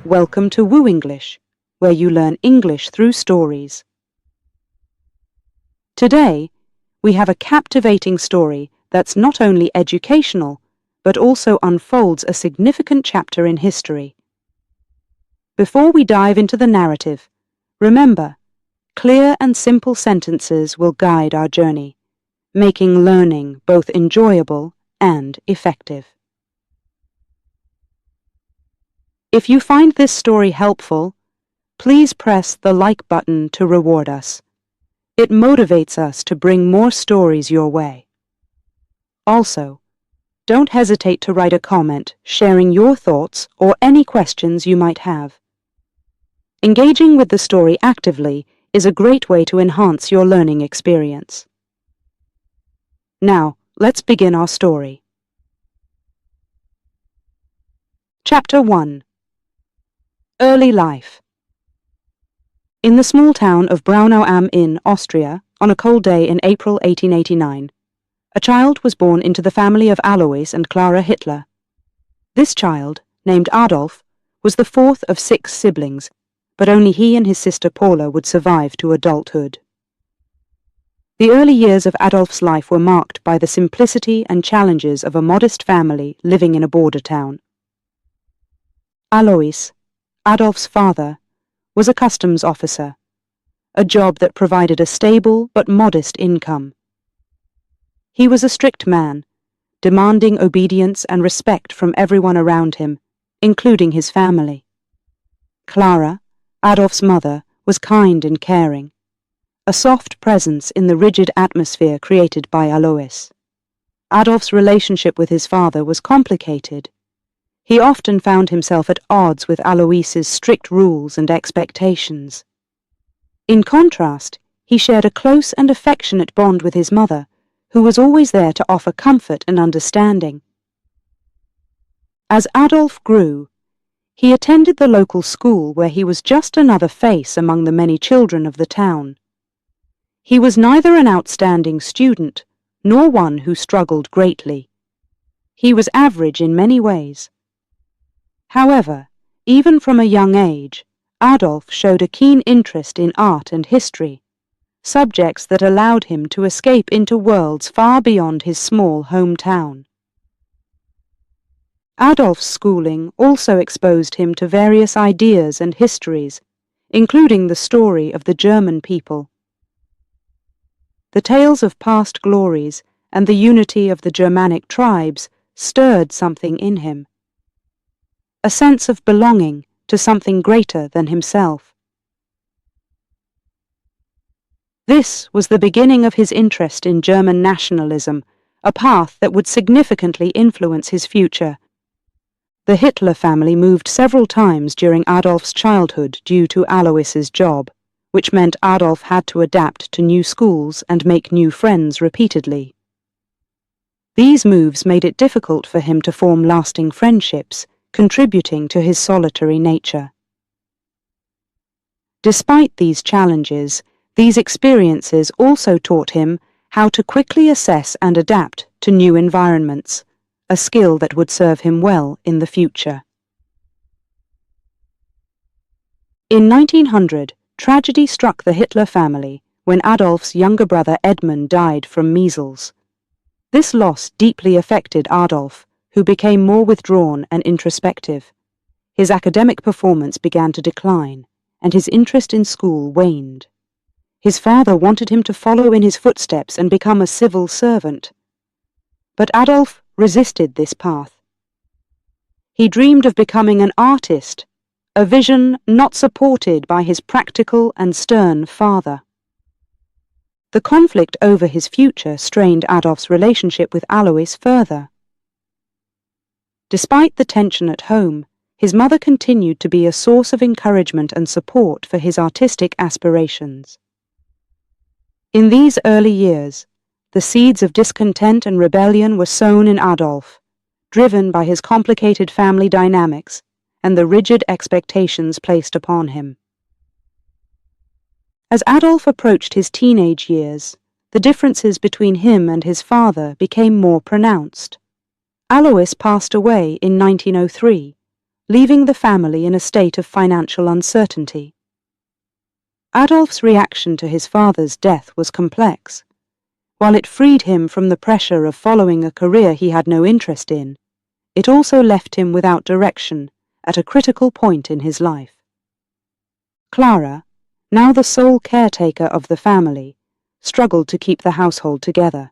Welcome to WooEnglish, where you learn English through stories. Today, we have a captivating story that's not only educational, but also unfolds a significant chapter in history. Before we dive into the narrative, remember, clear and simple sentences will guide our journey, making learning both enjoyable and effective. If you find this story helpful, please press the like button to reward us. It motivates us to bring more stories your way. Also, don't hesitate to write a comment sharing your thoughts or any questions you might have. Engaging with the story actively is a great way to enhance your learning experience. Now, let's begin our story. Chapter 1. Early Life. In the small town of Braunau am Inn, Austria, on a cold day in April 1889, a child was born into the family of Alois and Clara Hitler. This child, named Adolf, was the fourth of 6 siblings, but only he and his sister Paula would survive to adulthood. The early years of Adolf's life were marked by the simplicity and challenges of a modest family living in a border town. Alois, Adolf's father, was a customs officer, a job that provided a stable but modest income. He was a strict man, demanding obedience and respect from everyone around him, including his family. Clara, Adolf's mother, was kind and caring, a soft presence in the rigid atmosphere created by Alois. Adolf's relationship with his father was complicated. He often found himself at odds with Alois's strict rules and expectations. In contrast, he shared a close and affectionate bond with his mother, who was always there to offer comfort and understanding. As Adolf grew, he attended the local school where he was just another face among the many children of the town. He was neither an outstanding student, nor one who struggled greatly. He was average in many ways. However, even from a young age, Adolf showed a keen interest in art and history, subjects that allowed him to escape into worlds far beyond his small hometown. Adolf's schooling also exposed him to various ideas and histories, including the story of the German people. The tales of past glories and the unity of the Germanic tribes stirred something in him, a sense of belonging to something greater than himself. This was the beginning of his interest in German nationalism, a path that would significantly influence his future. The Hitler family moved several times during Adolf's childhood due to Alois's job, which meant Adolf had to adapt to new schools and make new friends repeatedly. These moves made it difficult for him to form lasting friendships, contributing to his solitary nature. Despite these challenges, these experiences also taught him how to quickly assess and adapt to new environments, a skill that would serve him well in the future. In 1900, tragedy struck the Hitler family when Adolf's younger brother Edmund died from measles. This loss deeply affected Adolf, who became more withdrawn and introspective. His academic performance began to decline, and his interest in school waned. His father wanted him to follow in his footsteps and become a civil servant. But Adolf resisted this path. He dreamed of becoming an artist, a vision not supported by his practical and stern father. The conflict over his future strained Adolf's relationship with Alois further. Despite the tension at home, his mother continued to be a source of encouragement and support for his artistic aspirations. In these early years, the seeds of discontent and rebellion were sown in Adolf, driven by his complicated family dynamics and the rigid expectations placed upon him. As Adolf approached his teenage years, the differences between him and his father became more pronounced. Alois passed away in 1903, leaving the family in a state of financial uncertainty. Adolf's reaction to his father's death was complex. While it freed him from the pressure of following a career he had no interest in, it also left him without direction at a critical point in his life. Clara, now the sole caretaker of the family, struggled to keep the household together.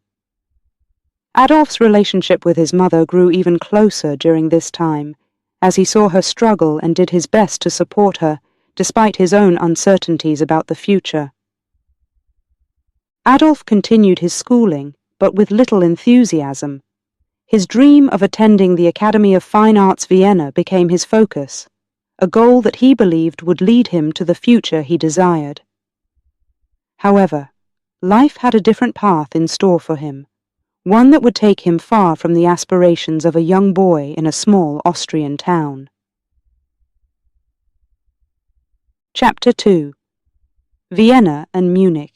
Adolf's relationship with his mother grew even closer during this time, as he saw her struggle and did his best to support her, despite his own uncertainties about the future. Adolf continued his schooling, but with little enthusiasm. His dream of attending the Academy of Fine Arts Vienna became his focus, a goal that he believed would lead him to the future he desired. However, life had a different path in store for him, one that would take him far from the aspirations of a young boy in a small Austrian town. Chapter 2. Vienna and Munich.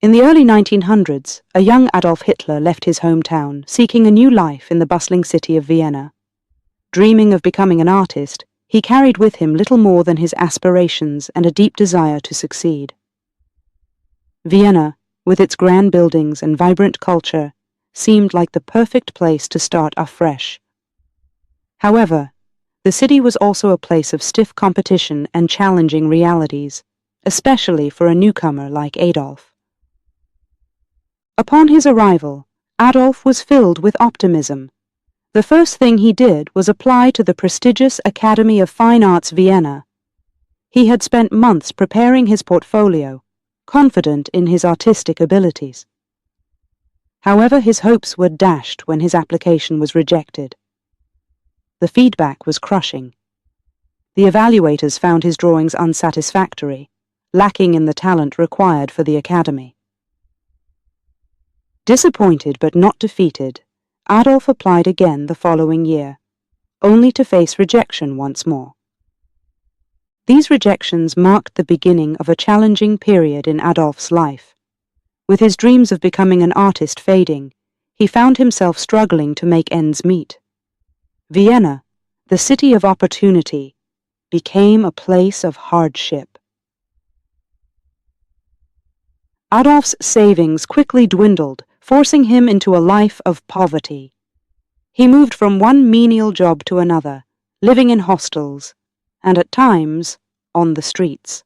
In the early 1900s, a young Adolf Hitler left his hometown, seeking a new life in the bustling city of Vienna. Dreaming of becoming an artist, he carried with him little more than his aspirations and a deep desire to succeed. Vienna, with its grand buildings and vibrant culture, seemed like the perfect place to start afresh. However, the city was also a place of stiff competition and challenging realities, especially for a newcomer like Adolf. Upon his arrival, Adolf was filled with optimism. The first thing he did was apply to the prestigious Academy of Fine Arts Vienna. He had spent months preparing his portfolio, confident in his artistic abilities. However, his hopes were dashed when his application was rejected. The feedback was crushing. The evaluators found his drawings unsatisfactory, lacking in the talent required for the academy. Disappointed but not defeated, Adolf applied again the following year, only to face rejection once more. These rejections marked the beginning of a challenging period in Adolf's life. With his dreams of becoming an artist fading, he found himself struggling to make ends meet. Vienna, the city of opportunity, became a place of hardship. Adolf's savings quickly dwindled, forcing him into a life of poverty. He moved from one menial job to another, living in hostels, and at times, on the streets.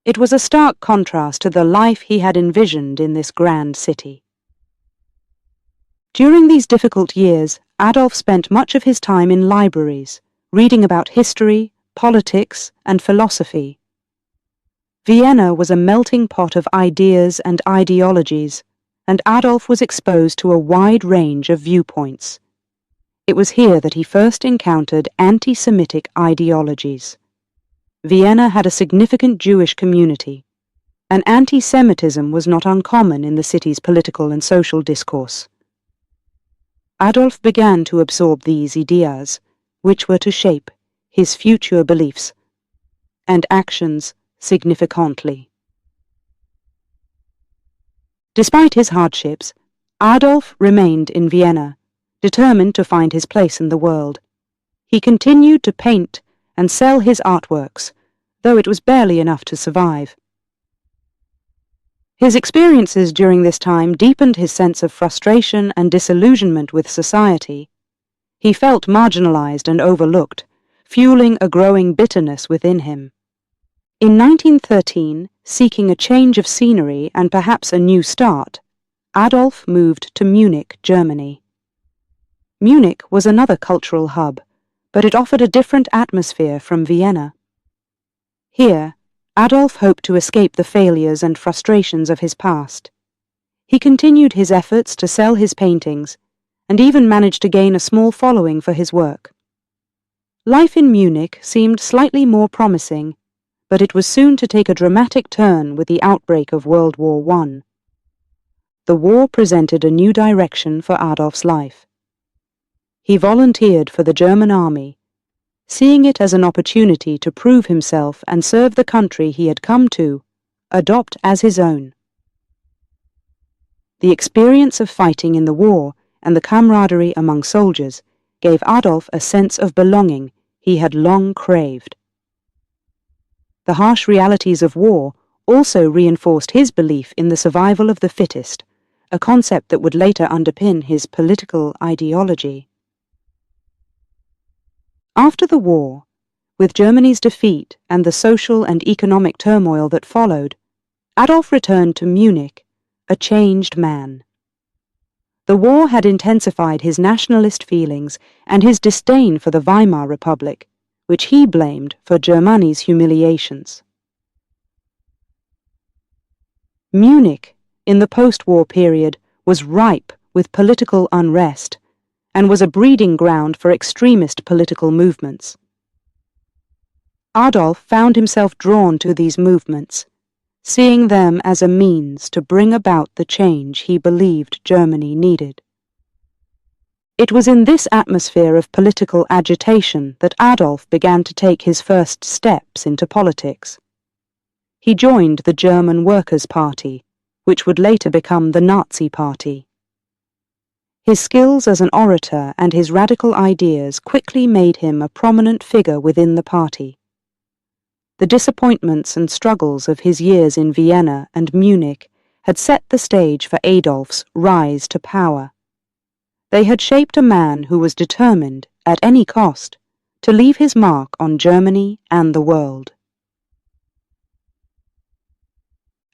It was a stark contrast to the life he had envisioned in this grand city. During these difficult years, Adolf spent much of his time in libraries, reading about history, politics, and philosophy. Vienna was a melting pot of ideas and ideologies, and Adolf was exposed to a wide range of viewpoints. It was here that he first encountered anti-Semitic ideologies. Vienna had a significant Jewish community, and anti-Semitism was not uncommon in the city's political and social discourse. Adolf began to absorb these ideas, which were to shape his future beliefs and actions significantly. Despite his hardships, Adolf remained in Vienna, determined to find his place in the world. He continued to paint and sell his artworks, though it was barely enough to survive. His experiences during this time deepened his sense of frustration and disillusionment with society. He felt marginalized and overlooked, fueling a growing bitterness within him. In 1913, seeking a change of scenery and perhaps a new start, Adolf moved to Munich, Germany. Munich was another cultural hub, but it offered a different atmosphere from Vienna. Here, Adolf hoped to escape the failures and frustrations of his past. He continued his efforts to sell his paintings, and even managed to gain a small following for his work. Life in Munich seemed slightly more promising, but it was soon to take a dramatic turn with the outbreak of World War I. The war presented a new direction for Adolf's life. He volunteered for the German army, seeing it as an opportunity to prove himself and serve the country he had come to adopt as his own. The experience of fighting in the war and the camaraderie among soldiers gave Adolf a sense of belonging he had long craved. The harsh realities of war also reinforced his belief in the survival of the fittest, a concept that would later underpin his political ideology. After the war, with Germany's defeat and the social and economic turmoil that followed, Adolf returned to Munich, a changed man. The war had intensified his nationalist feelings and his disdain for the Weimar Republic, which he blamed for Germany's humiliations. Munich, in the post-war period, was ripe with political unrest and was a breeding ground for extremist political movements. Adolf found himself drawn to these movements, seeing them as a means to bring about the change he believed Germany needed. It was in this atmosphere of political agitation that Adolf began to take his first steps into politics. He joined the German Workers' Party, which would later become the Nazi Party. His skills as an orator and his radical ideas quickly made him a prominent figure within the party. The disappointments and struggles of his years in Vienna and Munich had set the stage for Adolf's rise to power. They had shaped a man who was determined, at any cost, to leave his mark on Germany and the world.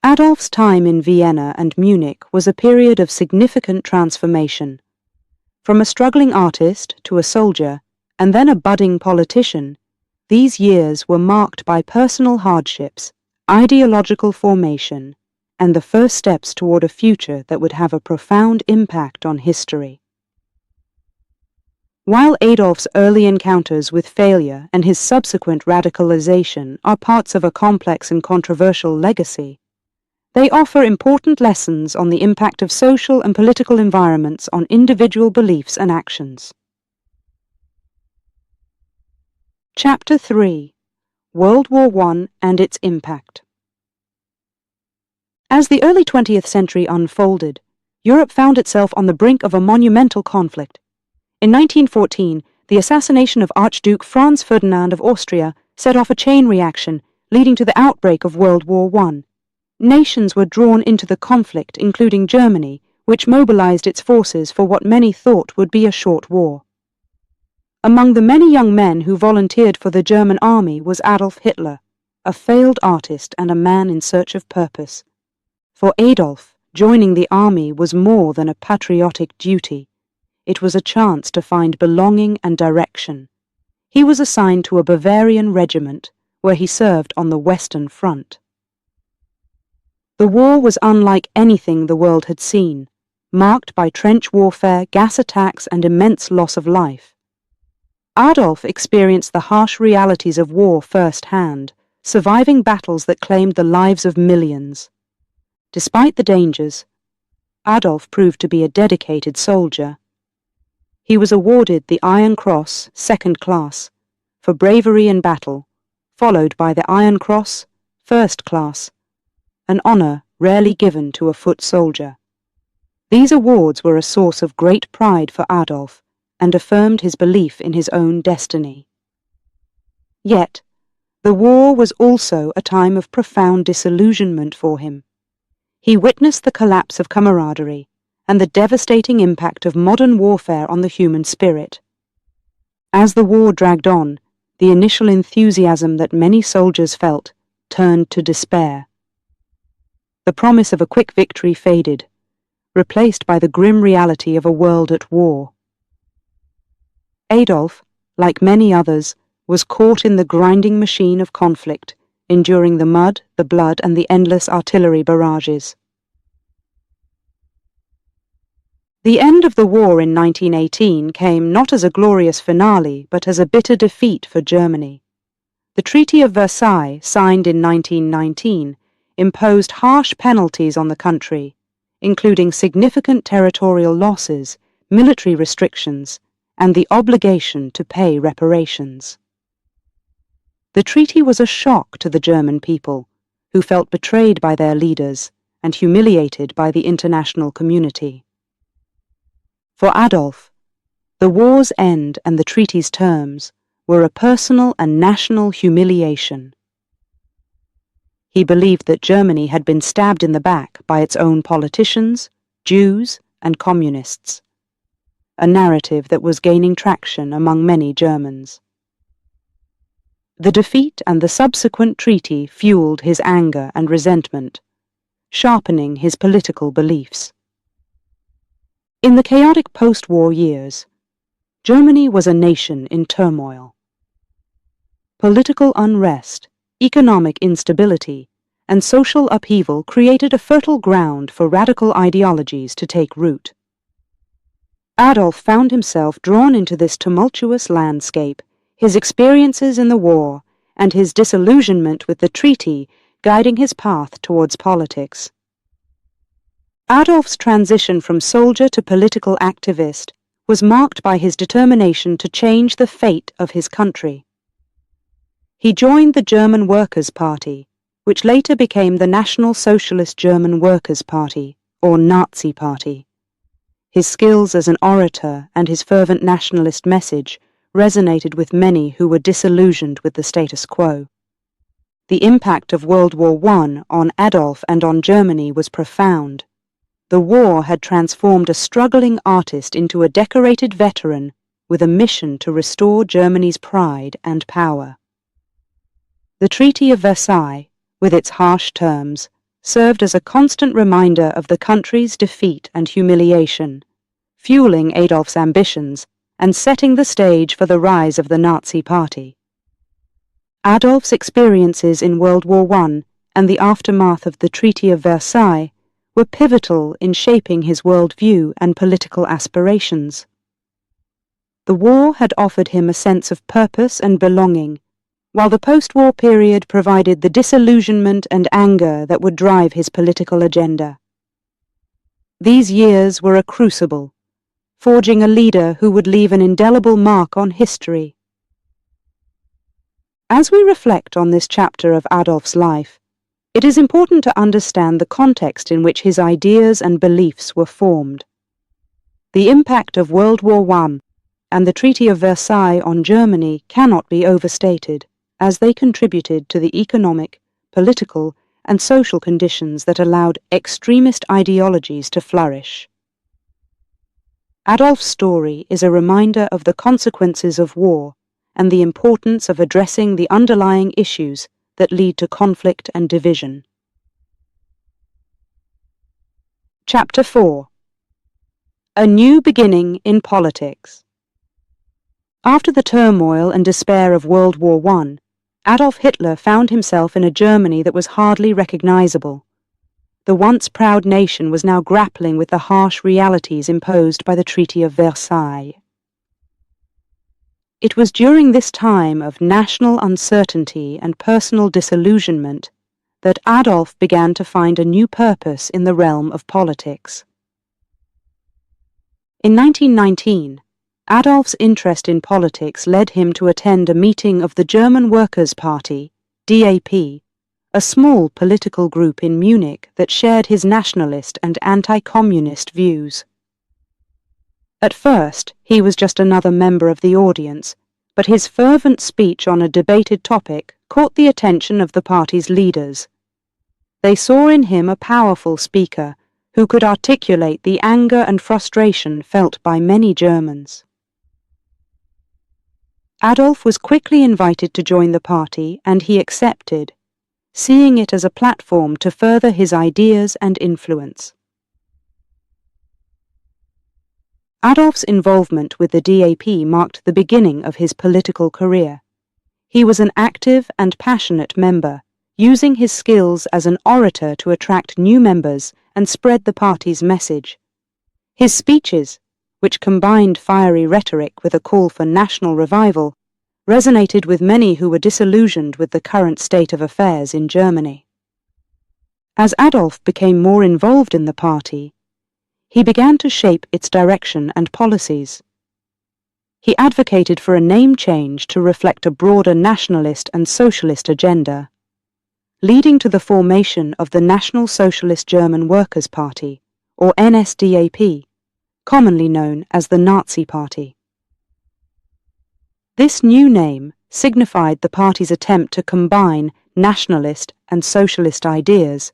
Adolf's time in Vienna and Munich was a period of significant transformation. From a struggling artist to a soldier, and then a budding politician, these years were marked by personal hardships, ideological formation, and the first steps toward a future that would have a profound impact on history. While Adolf's early encounters with failure and his subsequent radicalization are parts of a complex and controversial legacy, they offer important lessons on the impact of social and political environments on individual beliefs and actions. Chapter 3: World War I and its Impact. As the early 20th century unfolded, Europe found itself on the brink of a monumental conflict. In 1914, the assassination of Archduke Franz Ferdinand of Austria set off a chain reaction, leading to the outbreak of World War I. Nations were drawn into the conflict, including Germany, which mobilized its forces for what many thought would be a short war. Among the many young men who volunteered for the German army was Adolf Hitler, a failed artist and a man in search of purpose. For Adolf, joining the army was more than a patriotic duty. It was a chance to find belonging and direction. He was assigned to a Bavarian regiment, where he served on the Western Front. The war was unlike anything the world had seen, marked by trench warfare, gas attacks, and immense loss of life. Adolf experienced the harsh realities of war firsthand, surviving battles that claimed the lives of millions. Despite the dangers, Adolf proved to be a dedicated soldier. He was awarded the Iron Cross, Second Class, for bravery in battle, followed by the Iron Cross, First Class, an honor rarely given to a foot soldier. These awards were a source of great pride for Adolf, and affirmed his belief in his own destiny. Yet, the war was also a time of profound disillusionment for him. He witnessed the collapse of camaraderie and the devastating impact of modern warfare on the human spirit. As the war dragged on, the initial enthusiasm that many soldiers felt turned to despair. The promise of a quick victory faded, replaced by the grim reality of a world at war. Adolf, like many others, was caught in the grinding machine of conflict, enduring the mud, the blood, and the endless artillery barrages. The end of the war in 1918 came not as a glorious finale, but as a bitter defeat for Germany. The Treaty of Versailles, signed in 1919, imposed harsh penalties on the country, including significant territorial losses, military restrictions, and the obligation to pay reparations. The treaty was a shock to the German people, who felt betrayed by their leaders and humiliated by the international community. For Adolf, The war's end and the treaty's terms were a personal and national humiliation. He believed that Germany had been stabbed in the back by its own politicians, Jews, and communists, a narrative that was gaining traction among many Germans. The defeat and the subsequent treaty fueled his anger and resentment, sharpening his political beliefs. In the chaotic post-war years, Germany was a nation in turmoil. Political unrest, economic instability, and social upheaval created a fertile ground for radical ideologies to take root. Adolf found himself drawn into this tumultuous landscape, his experiences in the war and his disillusionment with the treaty guiding his path towards politics. Adolf's transition from soldier to political activist was marked by his determination to change the fate of his country. He joined the German Workers' Party, which later became the National Socialist German Workers' Party, or Nazi Party. His skills as an orator and his fervent nationalist message resonated with many who were disillusioned with the status quo. The impact of World War I on Adolf and on Germany was profound. The war had transformed a struggling artist into a decorated veteran with a mission to restore Germany's pride and power. The Treaty of Versailles, with its harsh terms, served as a constant reminder of the country's defeat and humiliation, fueling Adolf's ambitions and setting the stage for the rise of the Nazi Party. Adolf's experiences in World War I and the aftermath of the Treaty of Versailles were pivotal in shaping his worldview and political aspirations. The war had offered him a sense of purpose and belonging, while the post-war period provided the disillusionment and anger that would drive his political agenda. These years were a crucible, forging a leader who would leave an indelible mark on history. As we reflect on this chapter of Adolf's life, it is important to understand the context in which his ideas and beliefs were formed. The impact of World War I and the Treaty of Versailles on Germany cannot be overstated, as they contributed to the economic, political, and social conditions that allowed extremist ideologies to flourish. Adolf's story is a reminder of the consequences of war and the importance of addressing the underlying issues that lead to conflict and division. Chapter 4. A New Beginning in Politics. After the turmoil and despair of World War I, Adolf Hitler found himself in a Germany that was hardly recognizable. The once proud nation was now grappling with the harsh realities imposed by the Treaty of Versailles. It was during this time of national uncertainty and personal disillusionment that Adolf began to find a new purpose in the realm of politics. In 1919, Adolf's interest in politics led him to attend a meeting of the German Workers' Party, DAP, a small political group in Munich that shared his nationalist and anti-communist views. At first, he was just another member of the audience, but his fervent speech on a debated topic caught the attention of the party's leaders. They saw in him a powerful speaker who could articulate the anger and frustration felt by many Germans. Adolf was quickly invited to join the party, and he accepted, seeing it as a platform to further his ideas and influence. Adolf's involvement with the DAP marked the beginning of his political career. He was an active and passionate member, using his skills as an orator to attract new members and spread the party's message. His speeches, which combined fiery rhetoric with a call for national revival, resonated with many who were disillusioned with the current state of affairs in Germany. As Adolf became more involved in the party, he began to shape its direction and policies. He advocated for a name change to reflect a broader nationalist and socialist agenda, leading to the formation of the National Socialist German Workers' Party, or NSDAP, commonly known as the Nazi Party. This new name signified the party's attempt to combine nationalist and socialist ideas,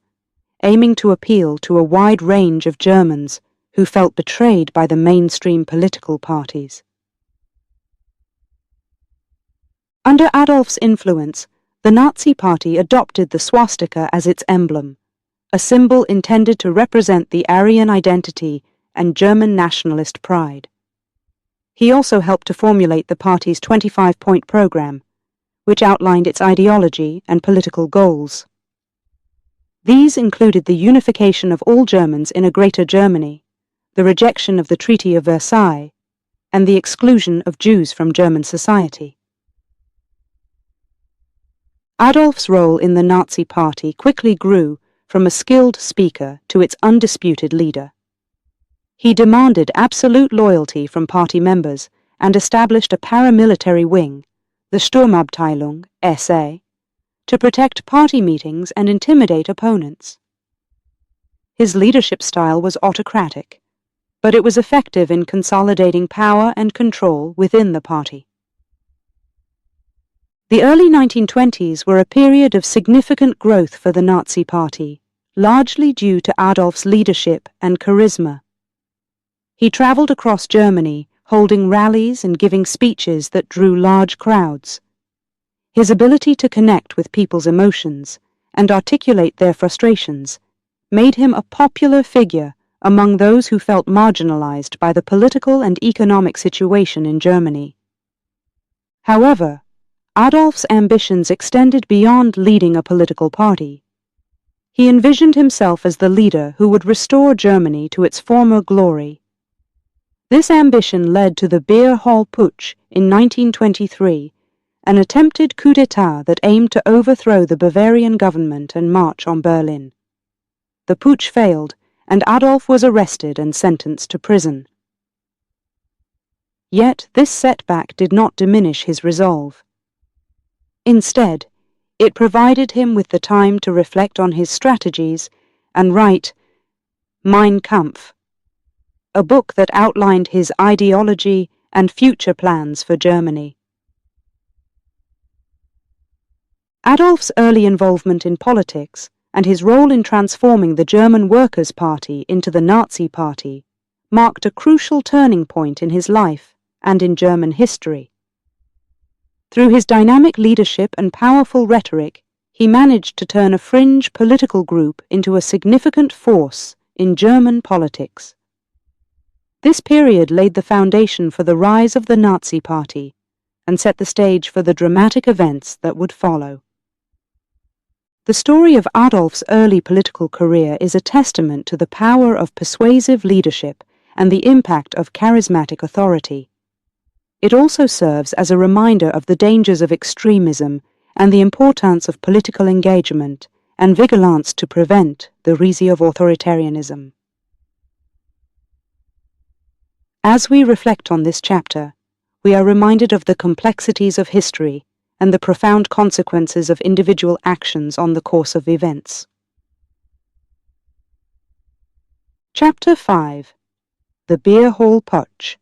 aiming to appeal to a wide range of Germans who felt betrayed by the mainstream political parties. Under Adolf's influence, the Nazi Party adopted the swastika as its emblem, a symbol intended to represent the Aryan identity and German nationalist pride. He also helped to formulate the party's 25-point program, which outlined its ideology and political goals. These included the unification of all Germans in a Greater Germany, the rejection of the Treaty of Versailles, and the exclusion of Jews from German society. Adolf's role in the Nazi Party quickly grew from a skilled speaker to its undisputed leader. He demanded absolute loyalty from party members and established a paramilitary wing, the Sturmabteilung SA, to protect party meetings and intimidate opponents. His leadership style was autocratic, but it was effective in consolidating power and control within the party. The early 1920s were a period of significant growth for the Nazi Party, largely due to Adolf's leadership and charisma. He travelled across Germany, holding rallies and giving speeches that drew large crowds. His ability to connect with people's emotions and articulate their frustrations made him a popular figure among those who felt marginalized by the political and economic situation in Germany. However, Adolf's ambitions extended beyond leading a political party. He envisioned himself as the leader who would restore Germany to its former glory. This ambition led to the Beer Hall Putsch in 1923, an attempted coup d'etat that aimed to overthrow the Bavarian government and march on Berlin. The putsch failed, and Adolf was arrested and sentenced to prison. Yet this setback did not diminish his resolve. Instead, it provided him with the time to reflect on his strategies and write Mein Kampf, a book that outlined his ideology and future plans for Germany. Adolf's early involvement in politics and his role in transforming the German Workers' Party into the Nazi Party marked a crucial turning point in his life and in German history. Through his dynamic leadership and powerful rhetoric, he managed to turn a fringe political group into a significant force in German politics. This period laid the foundation for the rise of the Nazi Party and set the stage for the dramatic events that would follow. The story of Adolf's early political career is a testament to the power of persuasive leadership and the impact of charismatic authority. It also serves as a reminder of the dangers of extremism and the importance of political engagement and vigilance to prevent the rise of authoritarianism. As we reflect on this chapter, we are reminded of the complexities of history and the profound consequences of individual actions on the course of events. Chapter 5. The Beer Hall Putsch.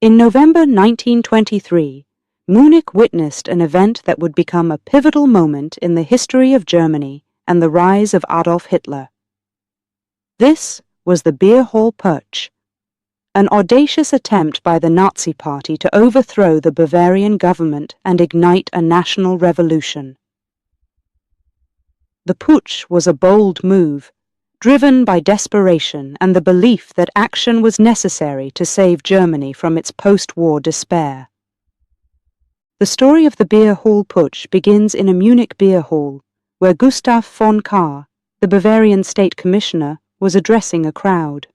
In November 1923, Munich witnessed an event that would become a pivotal moment in the history of Germany and the rise of Adolf Hitler. This was the Beer Hall Putsch, an audacious attempt by the Nazi Party to overthrow the Bavarian government and ignite a national revolution. The putsch was a bold move, driven by desperation and the belief that action was necessary to save Germany from its post-war despair. The story of the Beer Hall Putsch begins in a Munich beer hall, where Gustav von Kahr, the Bavarian state commissioner, was addressing a crowd.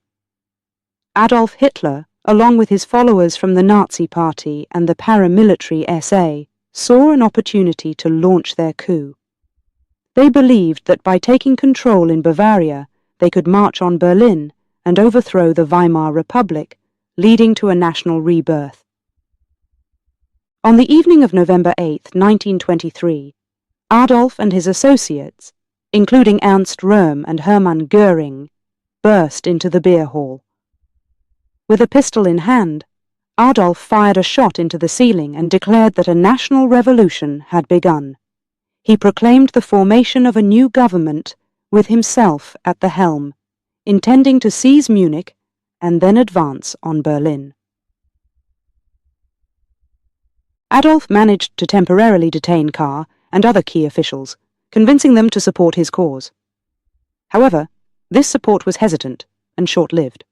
Adolf Hitler, along with his followers from the Nazi Party and the paramilitary SA, saw an opportunity to launch their coup. They believed that by taking control in Bavaria, they could march on Berlin and overthrow the Weimar Republic, leading to a national rebirth. On the evening of November 8, 1923, Adolf and his associates, including Ernst Röhm and Hermann Göring, burst into the beer hall. With a pistol in hand, Adolf fired a shot into the ceiling and declared that a national revolution had begun. He proclaimed the formation of a new government with himself at the helm, intending to seize Munich and then advance on Berlin. Adolf managed to temporarily detain Kahr and other key officials, convincing them to support his cause. However, this support was hesitant and short-lived.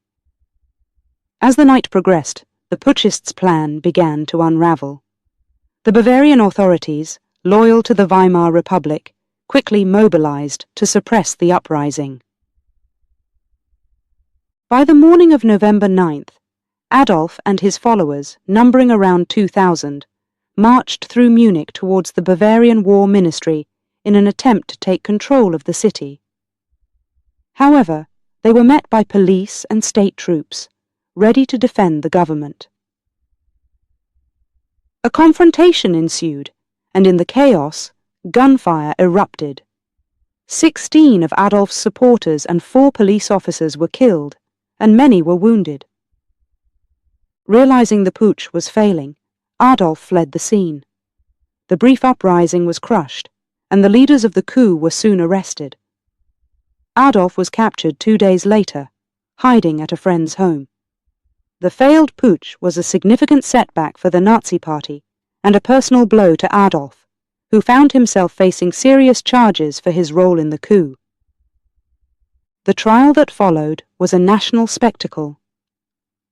As the night progressed, the putschists' plan began to unravel. The Bavarian authorities, loyal to the Weimar Republic, quickly mobilized to suppress the uprising. By the morning of November 9th, Adolf and his followers, numbering around 2,000, marched through Munich towards the Bavarian War Ministry in an attempt to take control of the city. However, they were met by police and state troops, ready to defend the government. A confrontation ensued, and in the chaos, gunfire erupted. 16 of Adolf's supporters and 4 police officers were killed, and many were wounded. Realizing the putsch was failing, Adolf fled the scene. The brief uprising was crushed, and the leaders of the coup were soon arrested. Adolf was captured 2 days later, hiding at a friend's home. The failed putsch was a significant setback for the Nazi Party and a personal blow to Adolf, who found himself facing serious charges for his role in the coup. The trial that followed was a national spectacle.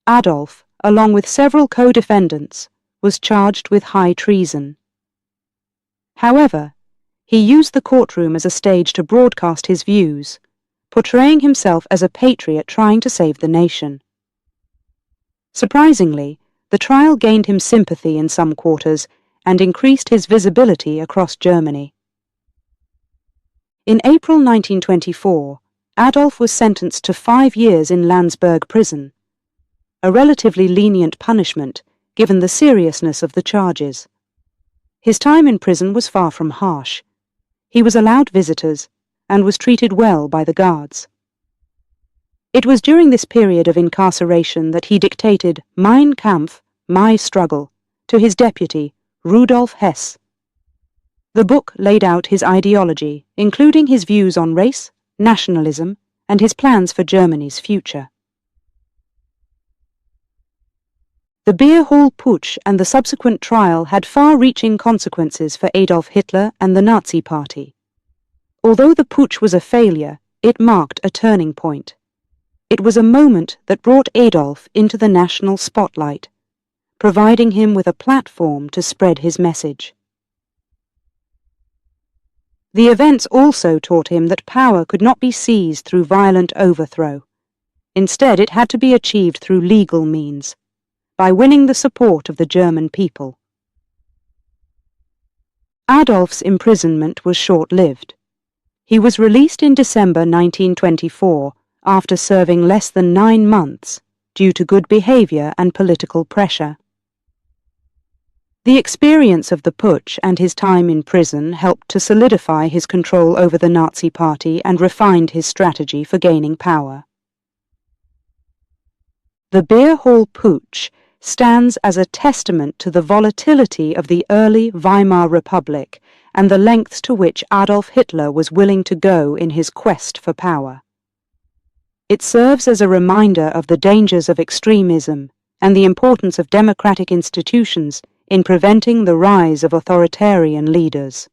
Adolf, along with several co-defendants, was charged with high treason. However, he used the courtroom as a stage to broadcast his views, portraying himself as a patriot trying to save the nation. Surprisingly, the trial gained him sympathy in some quarters and increased his visibility across Germany. In April 1924, Adolf was sentenced to 5 years in Landsberg prison, a relatively lenient punishment given the seriousness of the charges. His time in prison was far from harsh. He was allowed visitors and was treated well by the guards. It was during this period of incarceration that he dictated Mein Kampf, My Struggle, to his deputy, Rudolf Hess. The book laid out his ideology, including his views on race, nationalism, and his plans for Germany's future. The beer hall putsch and the subsequent trial had far-reaching consequences for Adolf Hitler and the Nazi Party. Although the putsch was a failure, it marked a turning point. It was a moment that brought Adolf into the national spotlight, providing him with a platform to spread his message. The events also taught him that power could not be seized through violent overthrow. Instead, it had to be achieved through legal means, by winning the support of the German people. Adolf's imprisonment was short-lived. He was released in December 1924 after serving less than 9 months due to good behavior and political pressure. The experience of the putsch and his time in prison helped to solidify his control over the Nazi Party and refined his strategy for gaining power. The beer hall putsch stands as a testament to the volatility of the early Weimar Republic and the lengths to which Adolf Hitler was willing to go in his quest for power. It serves as a reminder of the dangers of extremism and the importance of democratic institutions in preventing the rise of authoritarian leaders.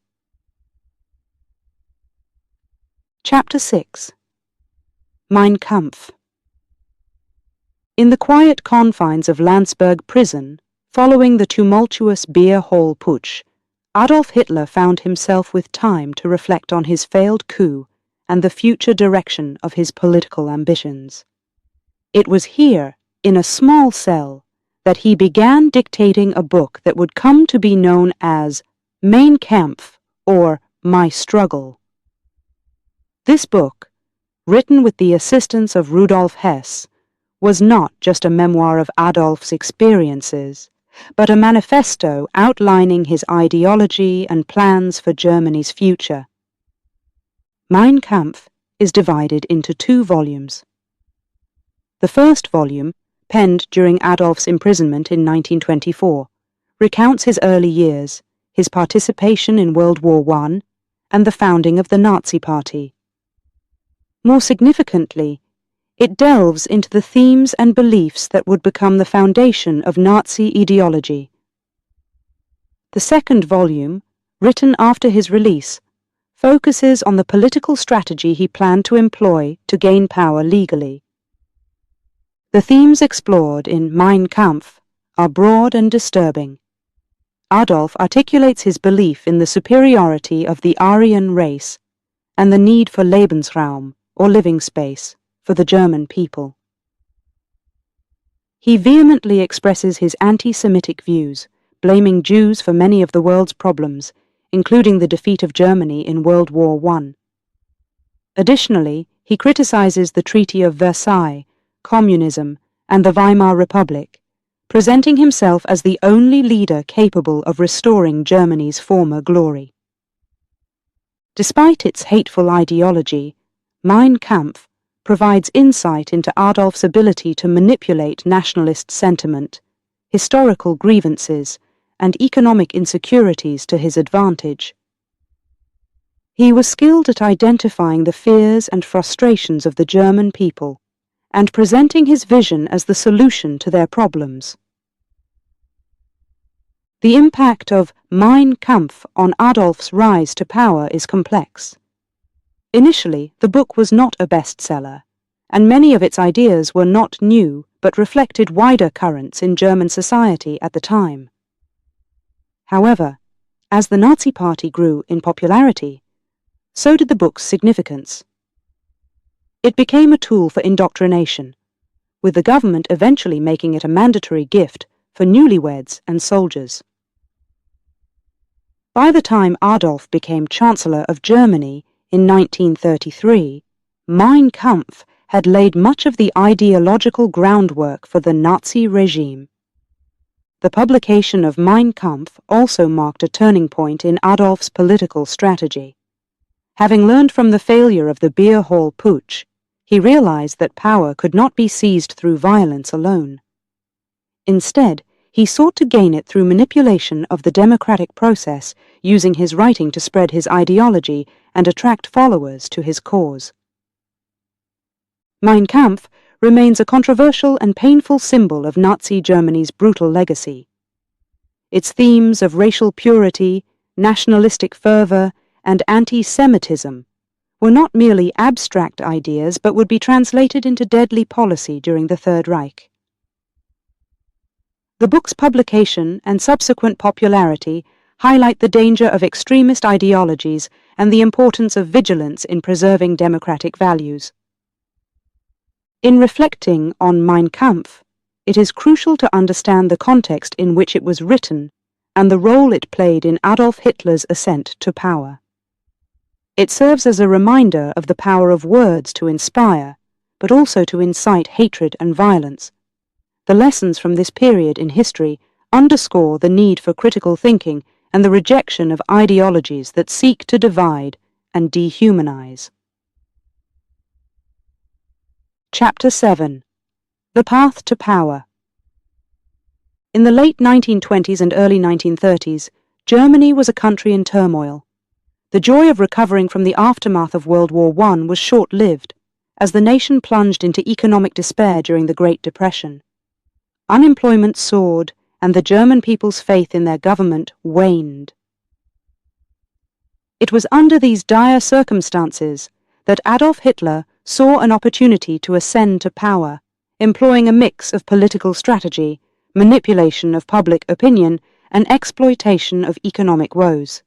Chapter 6. Mein Kampf. In the quiet confines of Landsberg prison, following the tumultuous beer hall putsch, Adolf Hitler found himself with time to reflect on his failed coup and the future direction of his political ambitions. It was here, in a small cell, that he began dictating a book that would come to be known as Mein Kampf, or My Struggle. This book, written with the assistance of Rudolf Hess, was not just a memoir of Adolf's experiences, but a manifesto outlining his ideology and plans for Germany's future. Mein Kampf is divided into 2 volumes. The first volume, penned during Adolf's imprisonment in 1924, recounts his early years, his participation in World War I, and the founding of the Nazi Party. More significantly, it delves into the themes and beliefs that would become the foundation of Nazi ideology. The second volume, written after his release, focuses on the political strategy he planned to employ to gain power legally. The themes explored in Mein Kampf are broad and disturbing. Adolf articulates his belief in the superiority of the Aryan race and the need for Lebensraum, or living space, for the German people. He vehemently expresses his anti-Semitic views, blaming Jews for many of the world's problems, including the defeat of Germany in World War I. Additionally, he criticizes the Treaty of Versailles, communism, and the Weimar Republic, presenting himself as the only leader capable of restoring Germany's former glory. Despite its hateful ideology, Mein Kampf provides insight into Adolf's ability to manipulate nationalist sentiment, historical grievances, and economic insecurities to his advantage. He was skilled at identifying the fears and frustrations of the German people and presenting his vision as the solution to their problems. The impact of Mein Kampf on Adolf's rise to power is complex. Initially, the book was not a bestseller, and many of its ideas were not new but reflected wider currents in German society at the time. However, as the Nazi Party grew in popularity, so did the book's significance. It became a tool for indoctrination, with the government eventually making it a mandatory gift for newlyweds and soldiers. By the time Adolf became Chancellor of Germany in 1933, Mein Kampf had laid much of the ideological groundwork for the Nazi regime. The publication of Mein Kampf also marked a turning point in Adolf's political strategy. Having learned from the failure of the beer hall putsch, he realized that power could not be seized through violence alone. Instead, he sought to gain it through manipulation of the democratic process, using his writing to spread his ideology and attract followers to his cause. Mein Kampf remains a controversial and painful symbol of Nazi Germany's brutal legacy. Its themes of racial purity, nationalistic fervor, and anti-Semitism were not merely abstract ideas but would be translated into deadly policy during the Third Reich. The book's publication and subsequent popularity highlight the danger of extremist ideologies and the importance of vigilance in preserving democratic values. In reflecting on Mein Kampf, it is crucial to understand the context in which it was written and the role it played in Adolf Hitler's ascent to power. It serves as a reminder of the power of words to inspire, but also to incite hatred and violence. The lessons from this period in history underscore the need for critical thinking and the rejection of ideologies that seek to divide and dehumanize. Chapter 7. The Path to Power. In the late 1920s and early 1930s, Germany was a country in turmoil. The joy of recovering from the aftermath of World War I was short-lived, as the nation plunged into economic despair during the Great Depression. Unemployment soared, and the German people's faith in their government waned. It was under these dire circumstances that Adolf Hitler saw an opportunity to ascend to power, employing a mix of political strategy, manipulation of public opinion, and exploitation of economic woes.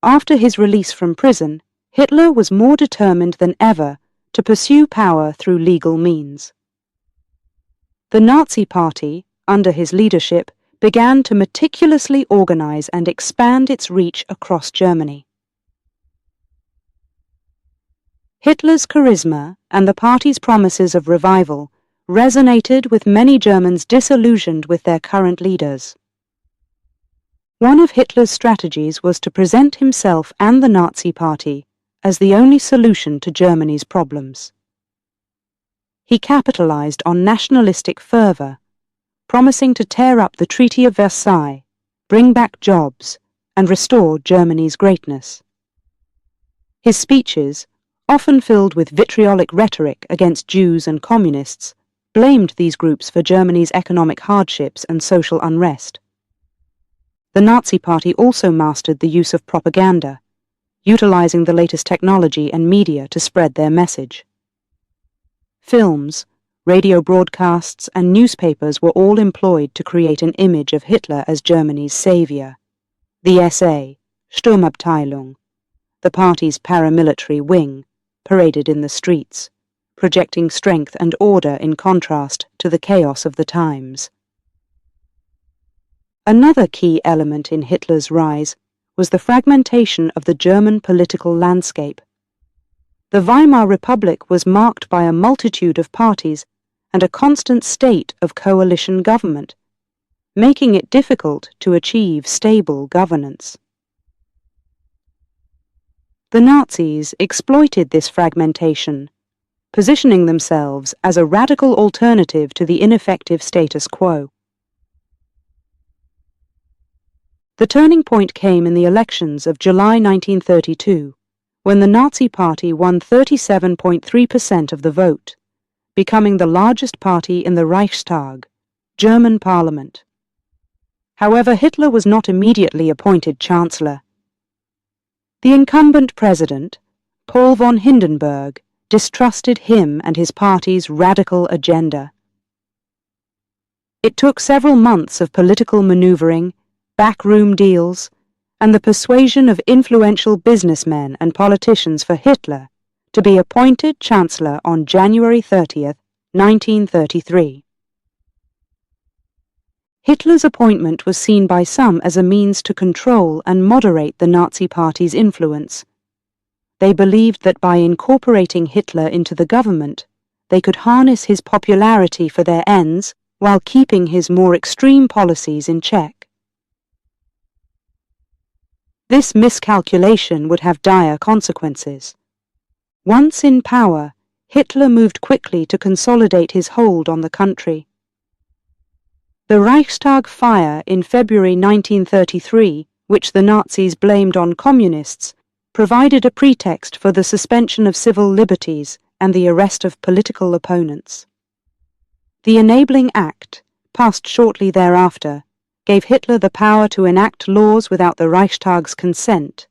After his release from prison, Hitler was more determined than ever to pursue power through legal means. The Nazi Party, under his leadership, began to meticulously organize and expand its reach across Germany. Hitler's charisma and the party's promises of revival resonated with many Germans disillusioned with their current leaders. One of Hitler's strategies was to present himself and the Nazi Party as the only solution to Germany's problems. He capitalized on nationalistic fervor, promising to tear up the Treaty of Versailles, bring back jobs, and restore Germany's greatness. His speeches, often filled with vitriolic rhetoric against Jews and communists, blamed these groups for Germany's economic hardships and social unrest. The Nazi Party also mastered the use of propaganda, utilizing the latest technology and media to spread their message. Films, radio broadcasts, and newspapers were all employed to create an image of Hitler as Germany's savior. The SA, Sturmabteilung, the party's paramilitary wing, paraded in the streets, projecting strength and order in contrast to the chaos of the times. Another key element in Hitler's rise was the fragmentation of the German political landscape. The Weimar Republic was marked by a multitude of parties and a constant state of coalition government, making it difficult to achieve stable governance. The Nazis exploited this fragmentation, positioning themselves as a radical alternative to the ineffective status quo. The turning point came in the elections of July 1932, when the Nazi Party won 37.3% of the vote, becoming the largest party in the Reichstag, German parliament. However, Hitler was not immediately appointed Chancellor. The incumbent president, Paul von Hindenburg, distrusted him and his party's radical agenda. It took several months of political maneuvering, backroom deals, and the persuasion of influential businessmen and politicians for Hitler to be appointed Chancellor on January 30th, 1933. Hitler's appointment was seen by some as a means to control and moderate the Nazi Party's influence. They believed that by incorporating Hitler into the government, they could harness his popularity for their ends while keeping his more extreme policies in check. This miscalculation would have dire consequences. Once in power, Hitler moved quickly to consolidate his hold on the country. The Reichstag fire in February 1933, which the Nazis blamed on communists, provided a pretext for the suspension of civil liberties and the arrest of political opponents. The Enabling Act, passed shortly thereafter, gave Hitler the power to enact laws without the Reichstag's consent,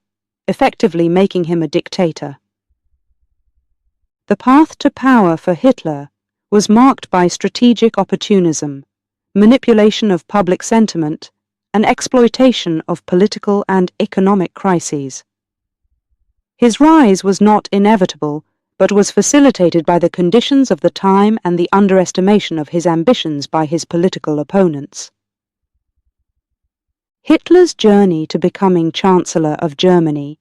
effectively making him a dictator. The path to power for Hitler was marked by strategic opportunism, manipulation of public sentiment, and exploitation of political and economic crises. His rise was not inevitable, but was facilitated by the conditions of the time and the underestimation of his ambitions by his political opponents. Hitler's journey to becoming Chancellor of Germany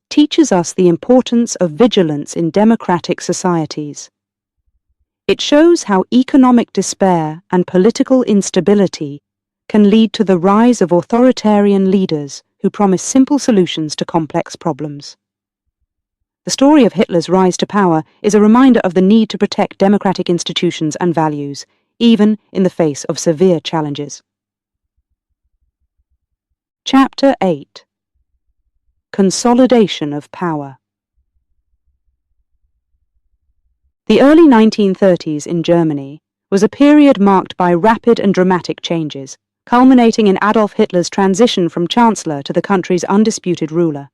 teaches us the importance of vigilance in democratic societies. It shows how economic despair and political instability can lead to the rise of authoritarian leaders who promise simple solutions to complex problems. The story of Hitler's rise to power is a reminder of the need to protect democratic institutions and values, even in the face of severe challenges. Chapter 8. Consolidation of Power. The early 1930s in Germany was a period marked by rapid and dramatic changes, culminating in Adolf Hitler's transition from Chancellor to the country's undisputed ruler.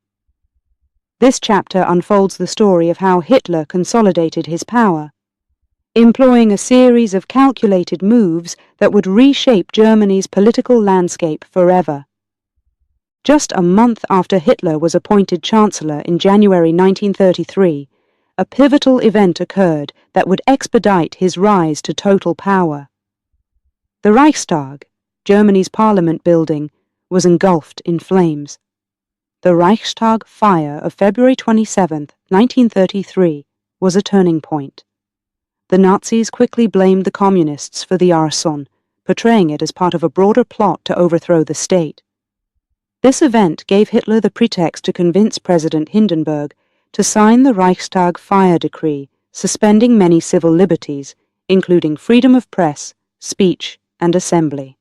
This chapter unfolds the story of how Hitler consolidated his power, employing a series of calculated moves that would reshape Germany's political landscape forever. Just a month after Hitler was appointed Chancellor in January 1933, a pivotal event occurred that would expedite his rise to total power. The Reichstag, Germany's parliament building, was engulfed in flames. The Reichstag fire of February 27, 1933, was a turning point. The Nazis quickly blamed the communists for the arson, portraying it as part of a broader plot to overthrow the state. This event gave Hitler the pretext to convince President Hindenburg to sign the Reichstag fire decree, suspending many civil liberties, including freedom of press, speech, and assembly.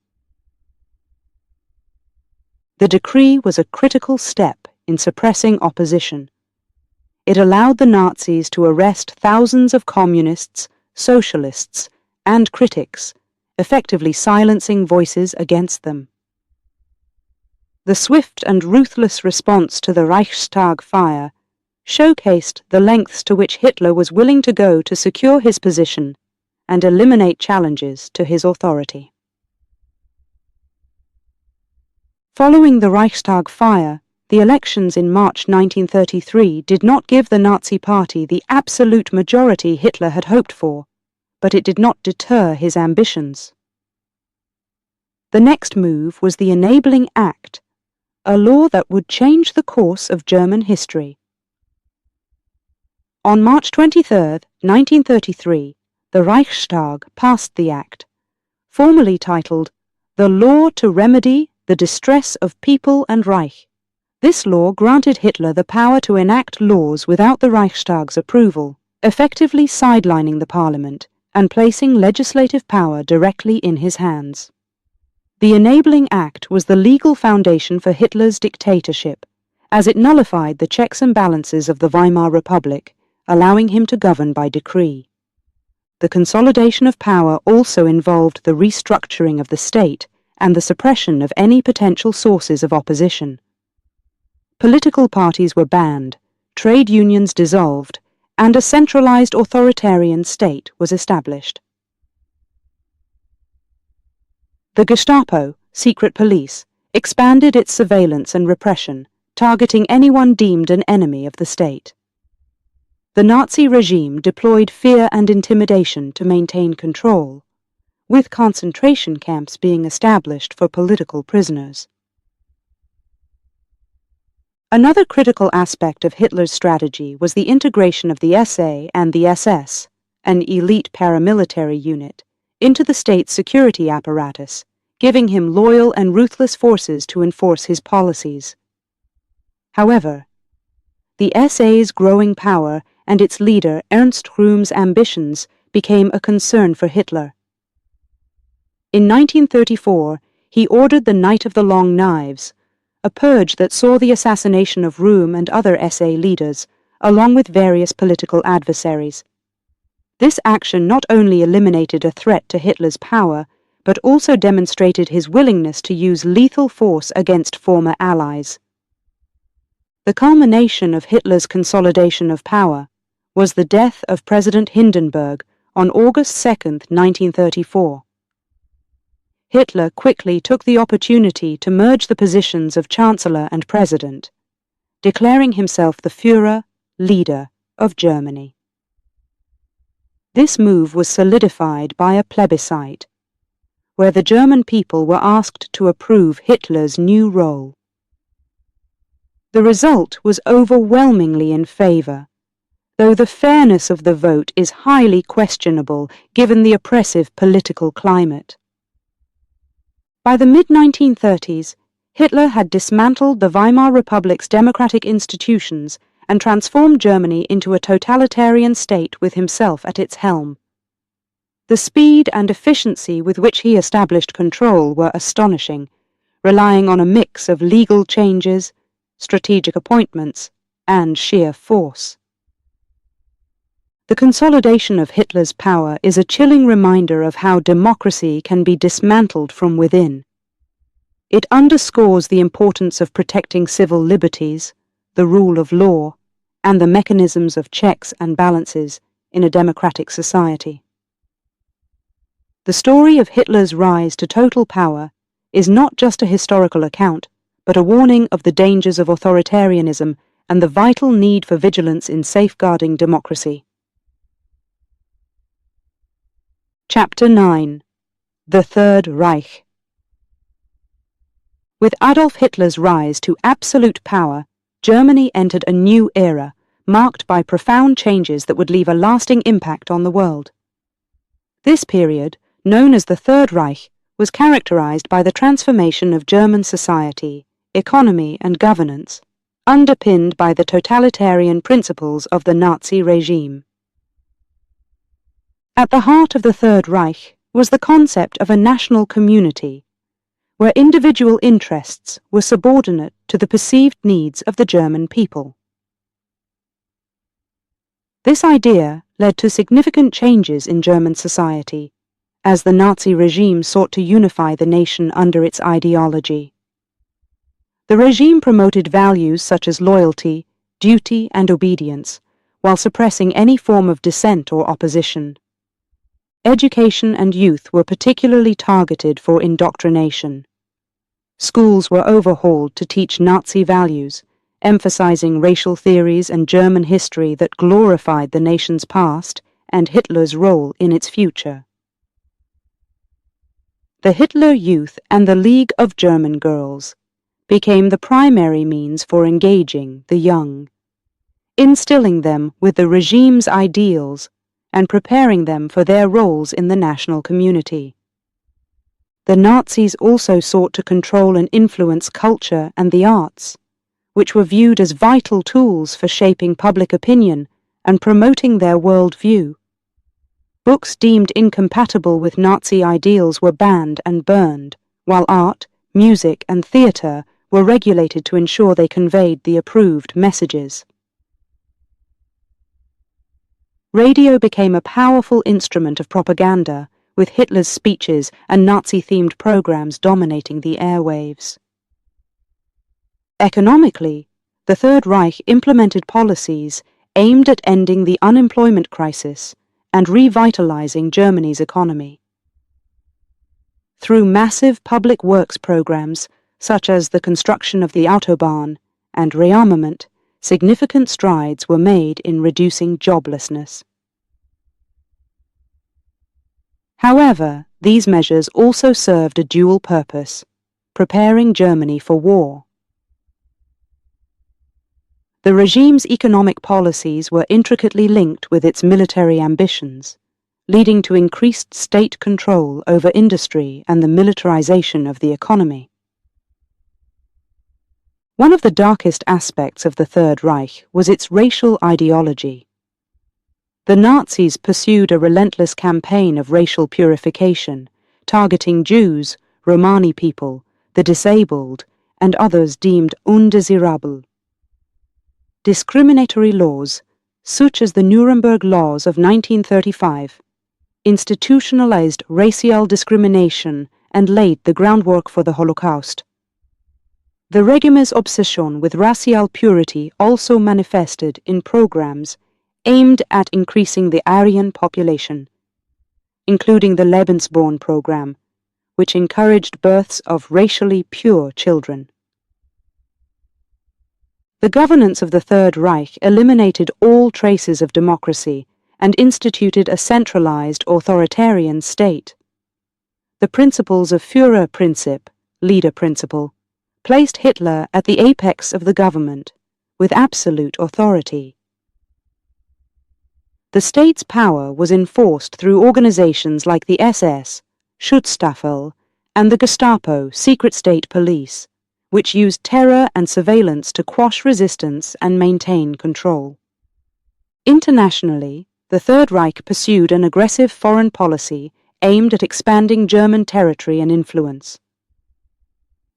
The decree was a critical step in suppressing opposition. It allowed the Nazis to arrest thousands of communists, socialists, and critics, effectively silencing voices against them. The swift and ruthless response to the Reichstag fire showcased the lengths to which Hitler was willing to go to secure his position and eliminate challenges to his authority. Following the Reichstag fire, the elections in March 1933 did not give the Nazi Party the absolute majority Hitler had hoped for, but it did not deter his ambitions. The next move was the Enabling Act, a law that would change the course of German history. On March 23, 1933, the Reichstag passed the act, formally titled The Law to Remedy the Distress of People and Reich. This law granted Hitler the power to enact laws without the Reichstag's approval, effectively sidelining the parliament and placing legislative power directly in his hands. The Enabling Act was the legal foundation for Hitler's dictatorship, as it nullified the checks and balances of the Weimar Republic, allowing him to govern by decree. The consolidation of power also involved the restructuring of the state and the suppression of any potential sources of opposition. Political parties were banned, trade unions dissolved, and a centralized authoritarian state was established. The Gestapo, secret police, expanded its surveillance and repression, targeting anyone deemed an enemy of the state. The Nazi regime deployed fear and intimidation to maintain control, with concentration camps being established for political prisoners. Another critical aspect of Hitler's strategy was the integration of the SA and the SS, an elite paramilitary unit, into the state's security apparatus, giving him loyal and ruthless forces to enforce his policies. However, the SA's growing power and its leader Ernst Röhm's ambitions became a concern for Hitler. In 1934, he ordered the Night of the Long Knives, a purge that saw the assassination of Röhm and other SA leaders, along with various political adversaries. This action not only eliminated a threat to Hitler's power, but also demonstrated his willingness to use lethal force against former allies. The culmination of Hitler's consolidation of power was the death of President Hindenburg on August 2, 1934. Hitler quickly took the opportunity to merge the positions of Chancellor and President, declaring himself the Führer, leader of Germany. This move was solidified by a plebiscite, where the German people were asked to approve Hitler's new role. The result was overwhelmingly in favor, though the fairness of the vote is highly questionable given the oppressive political climate. By the mid-1930s, Hitler had dismantled the Weimar Republic's democratic institutions and transformed Germany into a totalitarian state with himself at its helm. The speed and efficiency with which he established control were astonishing, relying on a mix of legal changes, strategic appointments, and sheer force. The consolidation of Hitler's power is a chilling reminder of how democracy can be dismantled from within. It underscores the importance of protecting civil liberties, the rule of law, and the mechanisms of checks and balances in a democratic society. The story of Hitler's rise to total power is not just a historical account, but a warning of the dangers of authoritarianism and the vital need for vigilance in safeguarding democracy. Chapter 9. The Third Reich. With Adolf Hitler's rise to absolute power, Germany entered a new era, marked by profound changes that would leave a lasting impact on the world. This period, known as the Third Reich, was characterized by the transformation of German society, economy and governance, underpinned by the totalitarian principles of the Nazi regime. At the heart of the Third Reich was the concept of a national community, where individual interests were subordinate to the perceived needs of the German people. This idea led to significant changes in German society, as the Nazi regime sought to unify the nation under its ideology. The regime promoted values such as loyalty, duty, and obedience, while suppressing any form of dissent or opposition. Education and youth were particularly targeted for indoctrination. Schools were overhauled to teach Nazi values, emphasizing racial theories and German history that glorified the nation's past and Hitler's role in its future. The Hitler Youth and the League of German Girls became the primary means for engaging the young, instilling them with the regime's ideals and preparing them for their roles in the national community. The Nazis also sought to control and influence culture and the arts, which were viewed as vital tools for shaping public opinion and promoting their worldview. Books deemed incompatible with Nazi ideals were banned and burned, while art, music, and theatre were regulated to ensure they conveyed the approved messages. Radio became a powerful instrument of propaganda, with Hitler's speeches and Nazi-themed programs dominating the airwaves. Economically, the Third Reich implemented policies aimed at ending the unemployment crisis and revitalizing Germany's economy. Through massive public works programs, such as the construction of the Autobahn and rearmament, significant strides were made in reducing joblessness. However, these measures also served a dual purpose, preparing Germany for war. The regime's economic policies were intricately linked with its military ambitions, leading to increased state control over industry and the militarization of the economy. One of the darkest aspects of the Third Reich was its racial ideology. The Nazis pursued a relentless campaign of racial purification, targeting Jews, Romani people, the disabled, and others deemed undesirable. Discriminatory laws, such as the Nuremberg Laws of 1935, institutionalized racial discrimination and laid the groundwork for the Holocaust. The regime's obsession with racial purity also manifested in programs aimed at increasing the Aryan population, including the Lebensborn program, which encouraged births of racially pure children. The governance of the Third Reich eliminated all traces of democracy and instituted a centralized authoritarian state. The principles of Führerprinzip, leader principle, placed Hitler at the apex of the government, with absolute authority. The state's power was enforced through organizations like the SS, Schutzstaffel, and the Gestapo, secret state police, which used terror and surveillance to quash resistance and maintain control. Internationally, the Third Reich pursued an aggressive foreign policy aimed at expanding German territory and influence.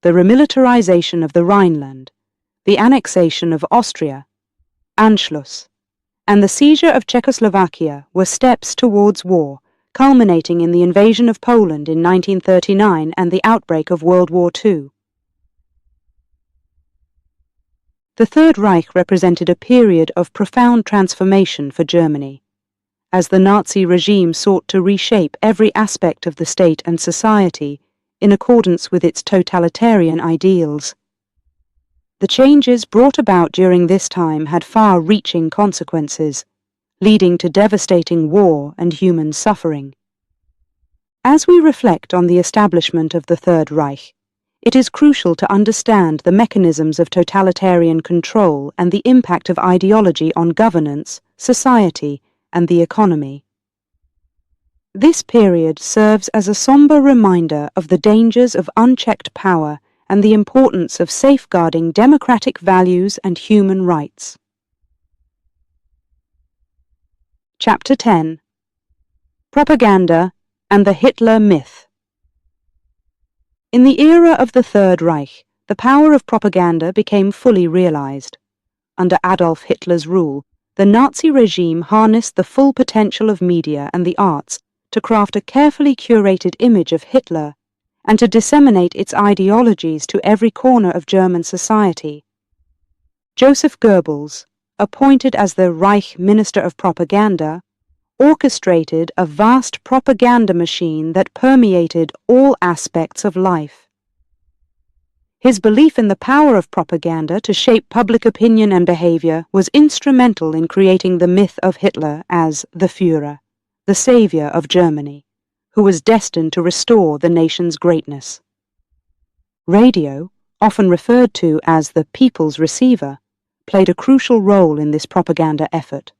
The remilitarization of the Rhineland, the annexation of Austria, Anschluss, and the seizure of Czechoslovakia were steps towards war, culminating in the invasion of Poland in 1939 and the outbreak of World War II. The Third Reich represented a period of profound transformation for Germany, as the Nazi regime sought to reshape every aspect of the state and society in accordance with its totalitarian ideals. The changes brought about during this time had far-reaching consequences, leading to devastating war and human suffering. As we reflect on the establishment of the Third Reich, it is crucial to understand the mechanisms of totalitarian control and the impact of ideology on governance, society, and the economy. This period serves as a somber reminder of the dangers of unchecked power and the importance of safeguarding democratic values and human rights. Chapter 10. Propaganda and the Hitler myth. In the era of the Third Reich, the power of propaganda became fully realized. Under Adolf Hitler's rule, the Nazi regime harnessed the full potential of media and the arts to craft a carefully curated image of Hitler and to disseminate its ideologies to every corner of German society. Joseph Goebbels, appointed as the Reich Minister of Propaganda, orchestrated a vast propaganda machine that permeated all aspects of life. His belief in the power of propaganda to shape public opinion and behavior was instrumental in creating the myth of Hitler as the Führer, the savior of Germany, who was destined to restore the nation's greatness. Radio, often referred to as the people's receiver, played a crucial role in this propaganda effort.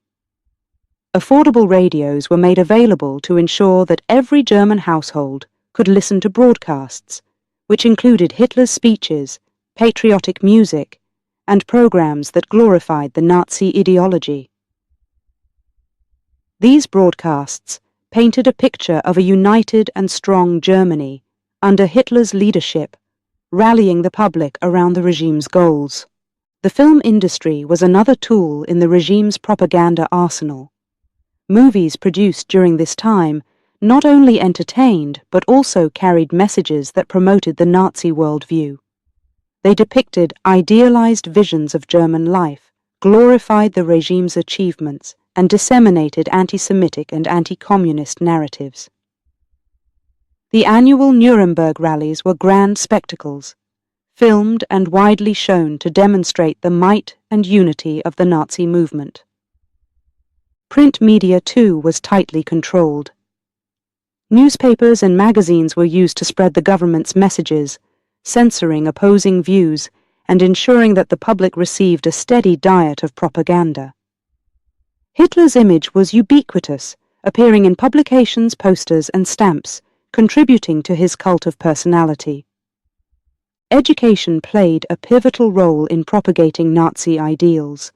Affordable radios were made available to ensure that every German household could listen to broadcasts, which included Hitler's speeches, patriotic music, and programs that glorified the Nazi ideology. These broadcasts painted a picture of a united and strong Germany under Hitler's leadership, rallying the public around the regime's goals. The film industry was another tool in the regime's propaganda arsenal. Movies produced during this time not only entertained but also carried messages that promoted the Nazi worldview. They depicted idealized visions of German life, glorified the regime's achievements, and disseminated anti-Semitic and anti-communist narratives. The annual Nuremberg rallies were grand spectacles, filmed and widely shown to demonstrate the might and unity of the Nazi movement. Print media, too, was tightly controlled. Newspapers and magazines were used to spread the government's messages, censoring opposing views and ensuring that the public received a steady diet of propaganda. Hitler's image was ubiquitous, appearing in publications, posters, and stamps, contributing to his cult of personality. Education played a pivotal role in propagating Nazi ideals.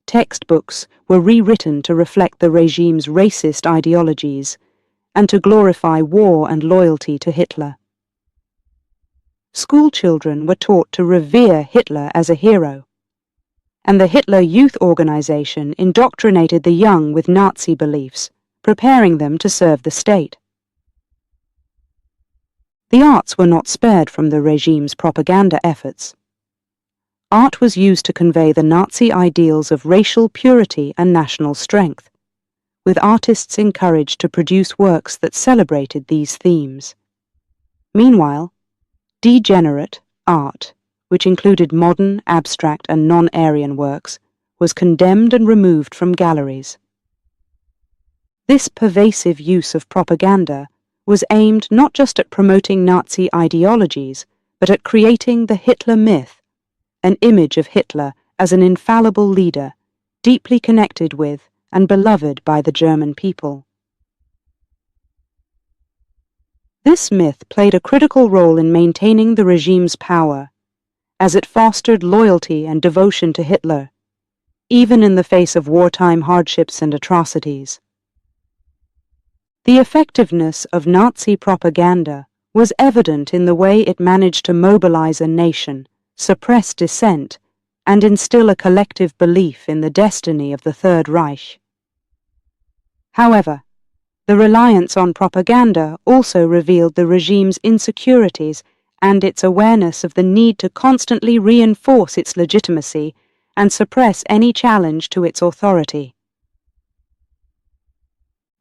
Textbooks were rewritten to reflect the regime's racist ideologies and to glorify war and loyalty to Hitler. School children were taught to revere Hitler as a hero, and the Hitler Youth Organization indoctrinated the young with Nazi beliefs, preparing them to serve the state. The arts were not spared from the regime's propaganda efforts. Art was used to convey the Nazi ideals of racial purity and national strength, with artists encouraged to produce works that celebrated these themes. Meanwhile, degenerate art, which included modern, abstract, and non-Aryan works, was condemned and removed from galleries. This pervasive use of propaganda was aimed not just at promoting Nazi ideologies, but at creating the Hitler myth, an image of Hitler as an infallible leader, deeply connected with and beloved by the German people. This myth played a critical role in maintaining the regime's power, as it fostered loyalty and devotion to Hitler, even in the face of wartime hardships and atrocities. The effectiveness of Nazi propaganda was evident in the way it managed to mobilize a nation, suppress dissent, and instill a collective belief in the destiny of the Third Reich. However, the reliance on propaganda also revealed the regime's insecurities and its awareness of the need to constantly reinforce its legitimacy and suppress any challenge to its authority.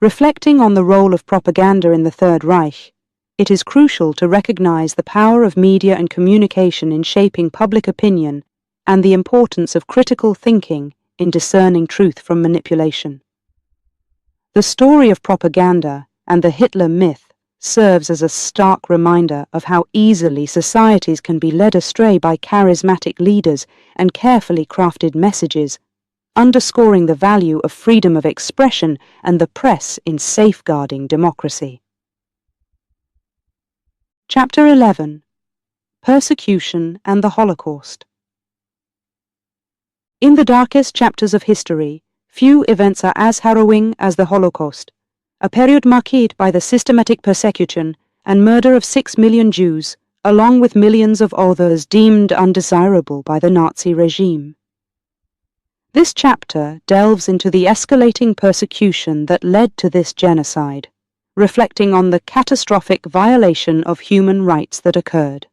Reflecting on the role of propaganda in the Third Reich, it is crucial to recognize the power of media and communication in shaping public opinion and the importance of critical thinking in discerning truth from manipulation. The story of propaganda and the Hitler myth serves as a stark reminder of how easily societies can be led astray by charismatic leaders and carefully crafted messages, underscoring the value of freedom of expression and the press in safeguarding democracy. Chapter 11. Persecution and the Holocaust. In the darkest chapters of history, few events are as harrowing as the Holocaust, a period marked by the systematic persecution and murder of 6 million Jews, along with millions of others deemed undesirable by the Nazi regime. This chapter delves into the escalating persecution that led to this genocide, reflecting on the catastrophic violation of human rights that occurred.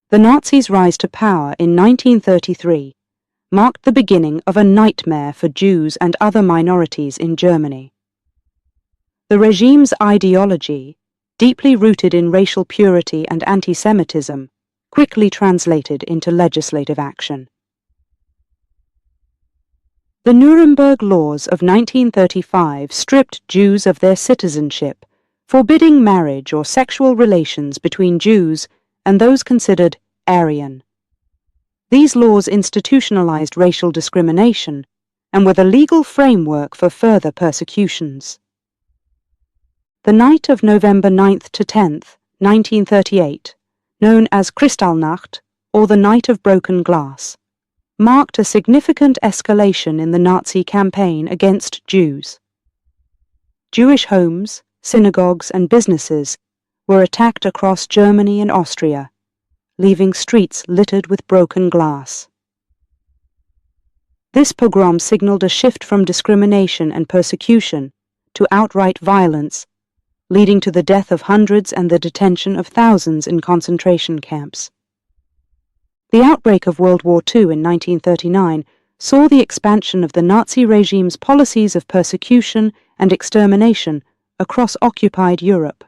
The Nazis' rise to power in 1933 marked the beginning of a nightmare for Jews and other minorities in Germany. The regime's ideology, deeply rooted in racial purity and anti-Semitism, quickly translated into legislative action. The Nuremberg Laws of 1935 stripped Jews of their citizenship, forbidding marriage or sexual relations between Jews and those considered Aryan. These laws institutionalized racial discrimination and were the legal framework for further persecutions. The night of November 9th to 10th, 1938, known as Kristallnacht, or the Night of Broken Glass, marked a significant escalation in the Nazi campaign against Jews. Jewish homes, synagogues, and businesses were attacked across Germany and Austria, leaving streets littered with broken glass. This pogrom signaled a shift from discrimination and persecution to outright violence, leading to the death of hundreds and the detention of thousands in concentration camps. The outbreak of World War II in 1939 saw the expansion of the Nazi regime's policies of persecution and extermination across occupied Europe.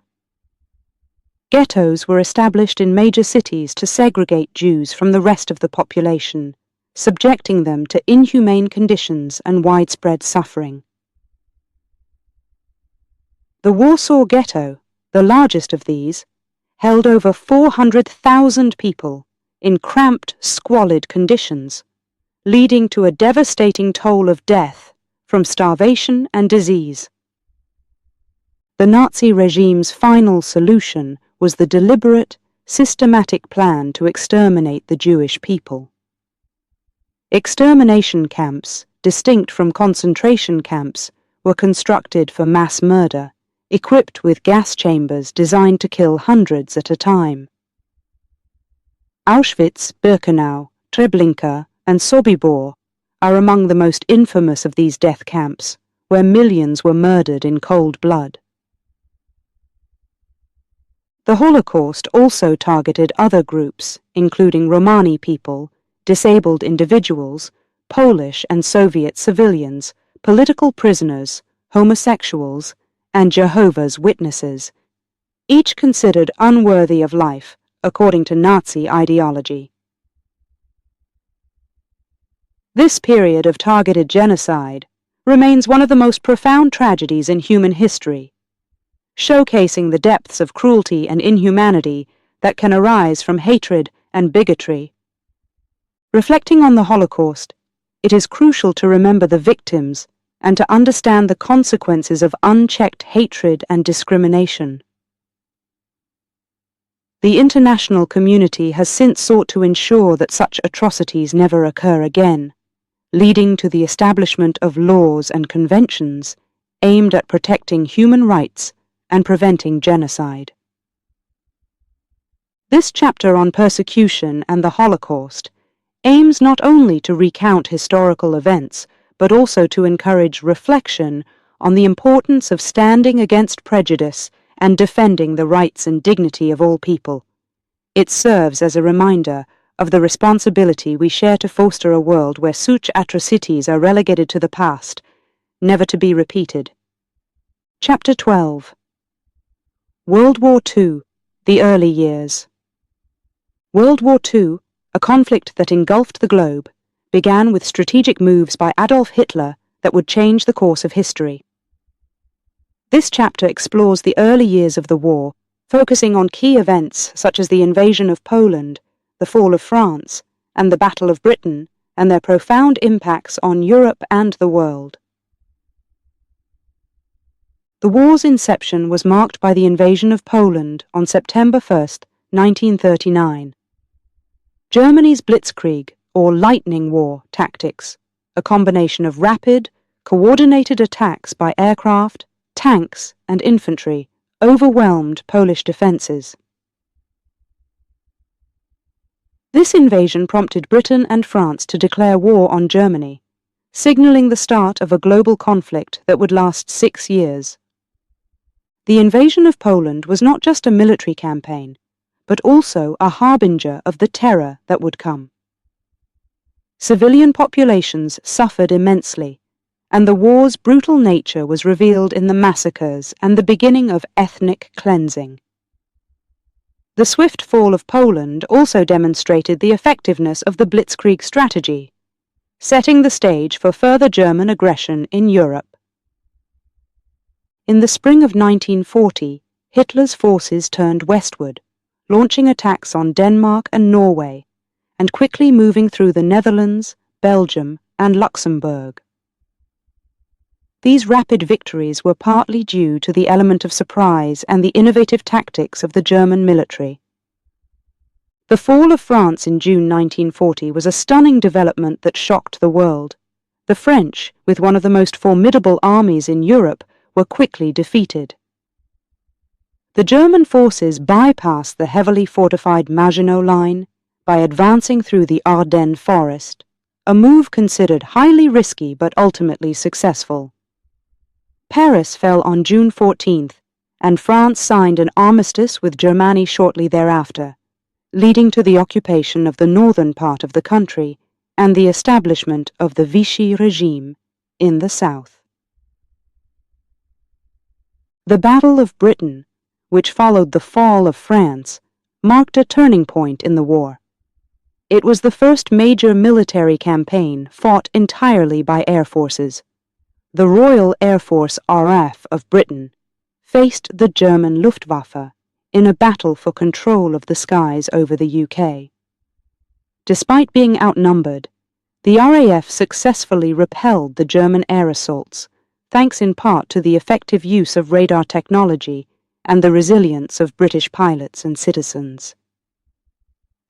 Ghettos were established in major cities to segregate Jews from the rest of the population, subjecting them to inhumane conditions and widespread suffering. The Warsaw Ghetto, the largest of these, held over 400,000 people in cramped, squalid conditions, leading to a devastating toll of death from starvation and disease. The Nazi regime's final solution was the deliberate, systematic plan to exterminate the Jewish people. Extermination camps, distinct from concentration camps, were constructed for mass murder, equipped with gas chambers designed to kill hundreds at a time. Auschwitz, Birkenau, Treblinka, and Sobibor are among the most infamous of these death camps, where millions were murdered in cold blood. The Holocaust also targeted other groups, including Romani people, disabled individuals, Polish and Soviet civilians, political prisoners, homosexuals, and Jehovah's Witnesses, each considered unworthy of life, according to Nazi ideology. This period of targeted genocide remains one of the most profound tragedies in human history, showcasing the depths of cruelty and inhumanity that can arise from hatred and bigotry. Reflecting on the Holocaust, it is crucial to remember the victims and to understand the consequences of unchecked hatred and discrimination. The international community has since sought to ensure that such atrocities never occur again, leading to the establishment of laws and conventions aimed at protecting human rights and preventing genocide. This chapter on persecution and the Holocaust aims not only to recount historical events, but also to encourage reflection on the importance of standing against prejudice and defending the rights and dignity of all people. It serves as a reminder of the responsibility we share to foster a world where such atrocities are relegated to the past, never to be repeated. Chapter 12. World War II, the Early Years. World War II, a conflict that engulfed the globe, began with strategic moves by Adolf Hitler that would change the course of history. This chapter explores the early years of the war, focusing on key events such as the invasion of Poland, the fall of France, and the Battle of Britain, and their profound impacts on Europe and the world. The war's inception was marked by the invasion of Poland on September 1st, 1939. Germany's Blitzkrieg, or lightning war, tactics, a combination of rapid, coordinated attacks by aircraft, tanks, and infantry overwhelmed Polish defences. This invasion prompted Britain and France to declare war on Germany, signalling the start of a global conflict that would last 6 years. The invasion of Poland was not just a military campaign, but also a harbinger of the terror that would come. Civilian populations suffered immensely, and the war's brutal nature was revealed in the massacres and the beginning of ethnic cleansing. The swift fall of Poland also demonstrated the effectiveness of the Blitzkrieg strategy, setting the stage for further German aggression in Europe. In the spring of 1940, Hitler's forces turned westward, launching attacks on Denmark and Norway, and quickly moving through the Netherlands, Belgium, and Luxembourg. These rapid victories were partly due to the element of surprise and the innovative tactics of the German military. The fall of France in June 1940 was a stunning development that shocked the world. The French, with one of the most formidable armies in Europe, were quickly defeated. The German forces bypassed the heavily fortified Maginot Line by advancing through the Ardennes forest, a move considered highly risky but ultimately successful. Paris fell on June 14th, and France signed an armistice with Germany shortly thereafter, leading to the occupation of the northern part of the country and the establishment of the Vichy regime in the south. The Battle of Britain, which followed the fall of France, marked a turning point in the war. It was the first major military campaign fought entirely by air forces. The Royal Air Force RAF of Britain faced the German Luftwaffe in a battle for control of the skies over the UK. Despite being outnumbered, the RAF successfully repelled the German air assaults, thanks in part to the effective use of radar technology and the resilience of British pilots and citizens.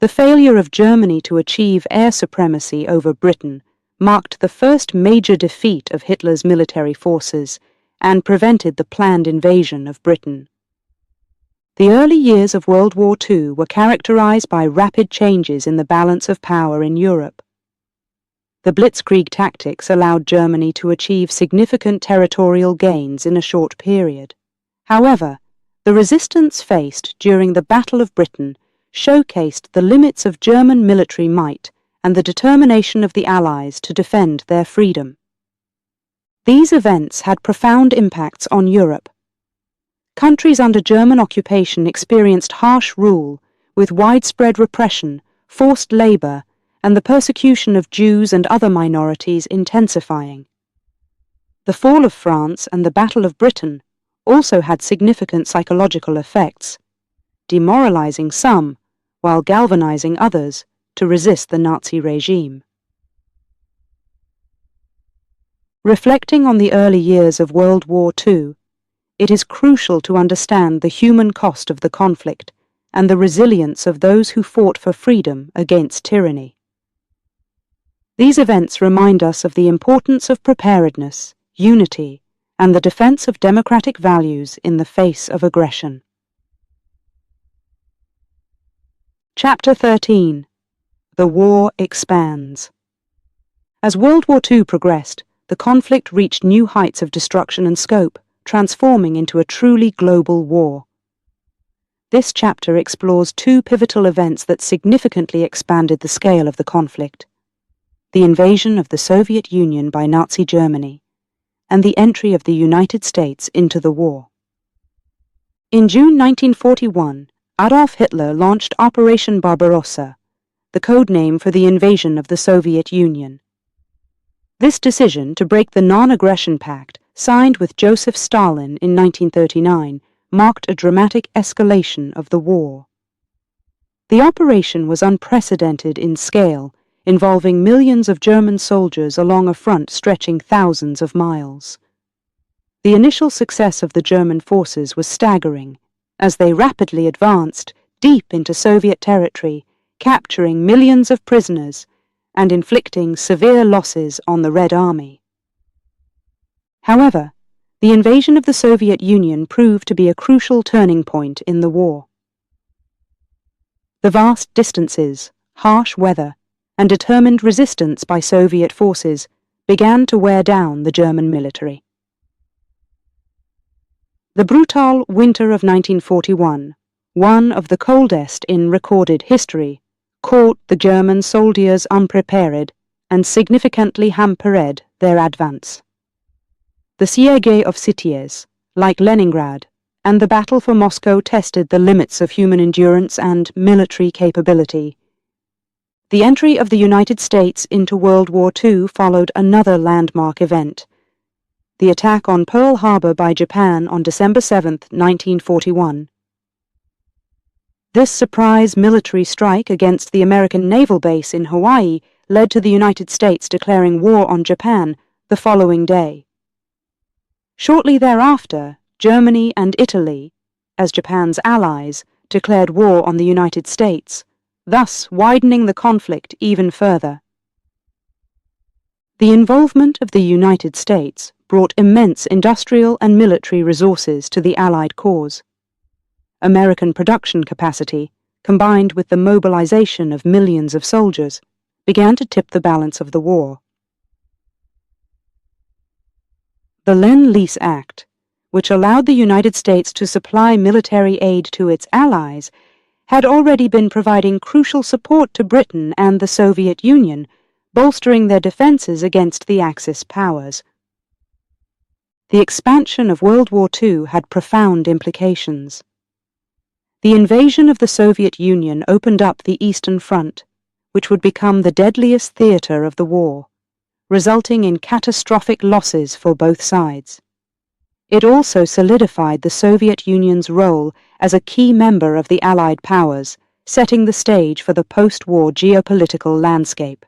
The failure of Germany to achieve air supremacy over Britain marked the first major defeat of Hitler's military forces and prevented the planned invasion of Britain. The early years of World War II were characterized by rapid changes in the balance of power in Europe. The Blitzkrieg tactics allowed Germany to achieve significant territorial gains in a short period. However, the resistance faced during the Battle of Britain showcased the limits of German military might and the determination of the Allies to defend their freedom. These events had profound impacts on Europe. Countries under German occupation experienced harsh rule, with widespread repression, forced labor, and the persecution of Jews and other minorities intensifying. The fall of France and the Battle of Britain also had significant psychological effects, demoralizing some while galvanizing others to resist the Nazi regime. Reflecting on the early years of World War II, it is crucial to understand the human cost of the conflict and the resilience of those who fought for freedom against tyranny. These events remind us of the importance of preparedness, unity, and the defense of democratic values in the face of aggression. Chapter 13. The War Expands. As World War II progressed, the conflict reached new heights of destruction and scope, transforming into a truly global war. This chapter explores two pivotal events that significantly expanded the scale of the conflict: the invasion of the Soviet Union by Nazi Germany, and the entry of the United States into the war. In June 1941, Adolf Hitler launched Operation Barbarossa, the code name for the invasion of the Soviet Union. This decision to break the non-aggression pact signed with Joseph Stalin in 1939 marked a dramatic escalation of the war. The operation was unprecedented in scale, involving millions of German soldiers along a front stretching thousands of miles. The initial success of the German forces was staggering, as they rapidly advanced deep into Soviet territory, capturing millions of prisoners and inflicting severe losses on the Red Army. However, the invasion of the Soviet Union proved to be a crucial turning point in the war. The vast distances, harsh weather, and determined resistance by Soviet forces began to wear down the German military. The brutal winter of 1941, one of the coldest in recorded history, caught the German soldiers unprepared and significantly hampered their advance. The siege of cities, like Leningrad, and the battle for Moscow tested the limits of human endurance and military capability. The entry of the United States into World War II followed another landmark event, the attack on Pearl Harbor by Japan on December 7, 1941. This surprise military strike against the American naval base in Hawaii led to the United States declaring war on Japan the following day. Shortly thereafter, Germany and Italy, as Japan's allies, declared war on the United States, thus widening the conflict even further. The involvement of the United States brought immense industrial and military resources to the Allied cause. American production capacity, combined with the mobilization of millions of soldiers, began to tip the balance of the war. The Lend-Lease Act, which allowed the United States to supply military aid to its allies, had already been providing crucial support to Britain and the Soviet Union, bolstering their defenses against the Axis powers. The expansion of World War II had profound implications. The invasion of the Soviet Union opened up the Eastern Front, which would become the deadliest theater of the war, resulting in catastrophic losses for both sides. It also solidified the Soviet Union's role as a key member of the Allied powers, setting the stage for the post-war geopolitical landscape.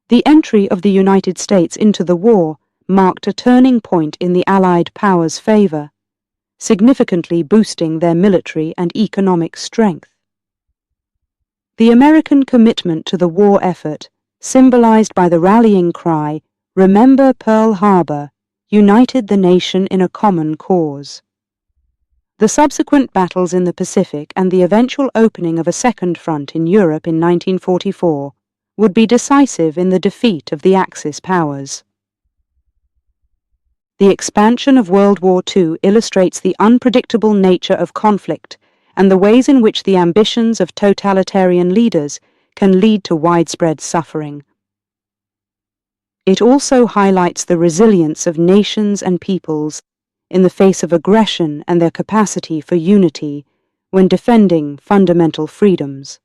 The entry of the United States into the war marked a turning point in the Allied powers' favor, significantly boosting their military and economic strength. The American commitment to the war effort, symbolized by the rallying cry, "Remember Pearl Harbor," united the nation in a common cause. The subsequent battles in the Pacific and the eventual opening of a second front in Europe in 1944 would be decisive in the defeat of the Axis powers. The expansion of World War II illustrates the unpredictable nature of conflict and the ways in which the ambitions of totalitarian leaders can lead to widespread suffering. It also highlights the resilience of nations and peoples in the face of aggression and their capacity for unity when defending fundamental freedoms.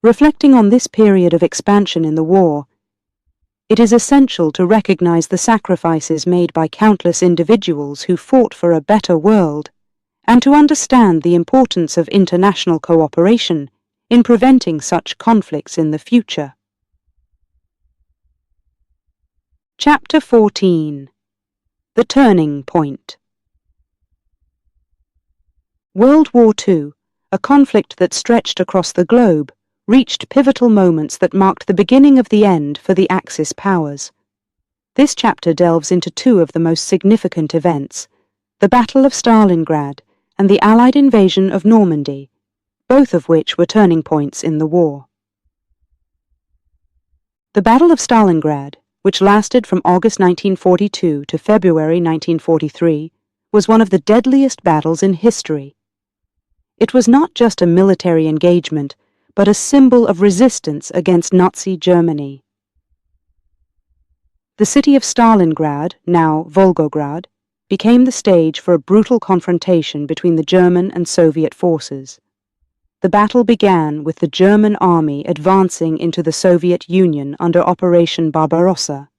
Reflecting on this period of expansion in the war, it is essential to recognize the sacrifices made by countless individuals who fought for a better world, and to understand the importance of international cooperation in preventing such conflicts in the future. Chapter 14. The Turning Point. World War II, a conflict that stretched across the globe, reached pivotal moments that marked the beginning of the end for the Axis powers. This chapter delves into two of the most significant events, the Battle of Stalingrad and the Allied invasion of Normandy, both of which were turning points in the war. The Battle of Stalingrad, which lasted from August 1942 to February 1943, was one of the deadliest battles in history. It was not just a military engagement, but a symbol of resistance against Nazi Germany. The city of Stalingrad, now Volgograd, became the stage for a brutal confrontation between the German and Soviet forces. The battle began with the German army advancing into the Soviet Union under Operation Barbarossa,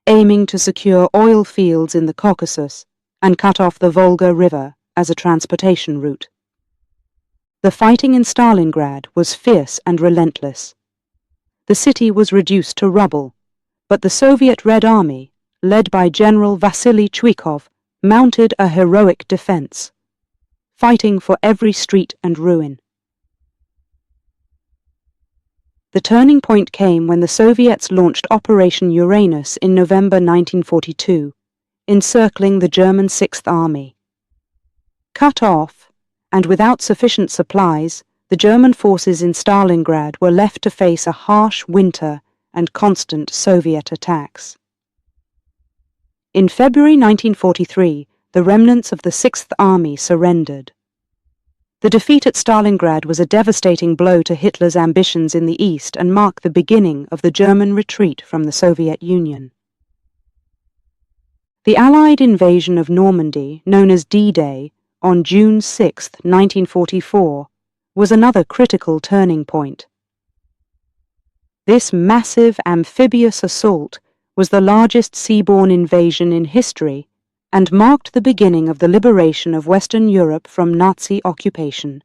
aiming to secure oil fields in the Caucasus and cut off the Volga River as a transportation route. The fighting in Stalingrad was fierce and relentless. The city was reduced to rubble, but the Soviet Red Army, led by General Vasily Chuikov, mounted a heroic defense, fighting for every street and ruin. The turning point came when the Soviets launched Operation Uranus in November 1942, encircling the German Sixth Army. Cut off, and without sufficient supplies, the German forces in Stalingrad were left to face a harsh winter and constant Soviet attacks. In February 1943, the remnants of the Sixth Army surrendered. The defeat at Stalingrad was a devastating blow to Hitler's ambitions in the East and marked the beginning of the German retreat from the Soviet Union. The Allied invasion of Normandy, known as D-Day, on June 6, 1944, was another critical turning point. This massive amphibious assault was the largest seaborne invasion in history and marked the beginning of the liberation of Western Europe from Nazi occupation.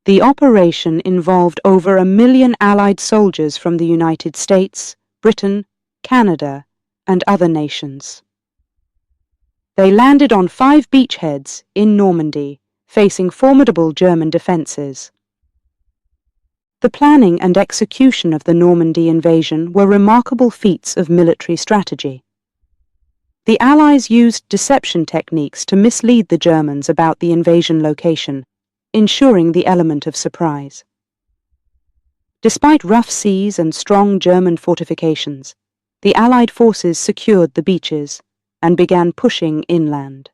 The operation involved over 1 million Allied soldiers from the United States, Britain, Canada, and other nations. They landed on 5 beachheads in Normandy, facing formidable German defences. The planning and execution of the Normandy invasion were remarkable feats of military strategy. The Allies used deception techniques to mislead the Germans about the invasion location, ensuring the element of surprise. Despite rough seas and strong German fortifications, the Allied forces secured the beaches and began pushing inland.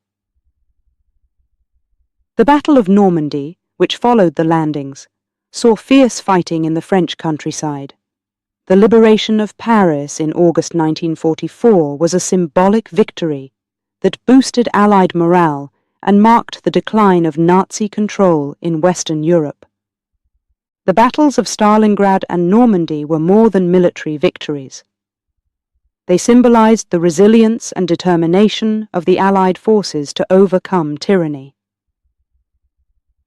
The Battle of Normandy, which followed the landings, saw fierce fighting in the French countryside. The liberation of Paris in August 1944 was a symbolic victory that boosted Allied morale and marked the decline of Nazi control in Western Europe. The battles of Stalingrad and Normandy were more than military victories. They symbolized the resilience and determination of the Allied forces to overcome tyranny.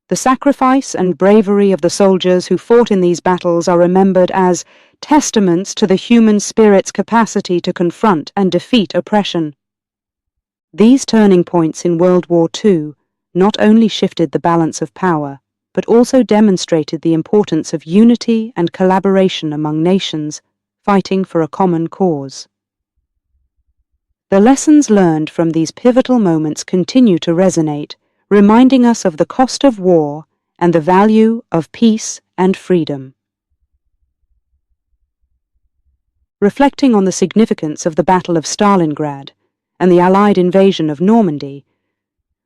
The sacrifice and bravery of the soldiers who fought in these battles are remembered as testaments to the human spirit's capacity to confront and defeat oppression. These turning points in World War II not only shifted the balance of power, but also demonstrated the importance of unity and collaboration among nations fighting for a common cause. The lessons learned from these pivotal moments continue to resonate, reminding us of the cost of war and the value of peace and freedom. Reflecting on the significance of the Battle of Stalingrad and the Allied invasion of Normandy,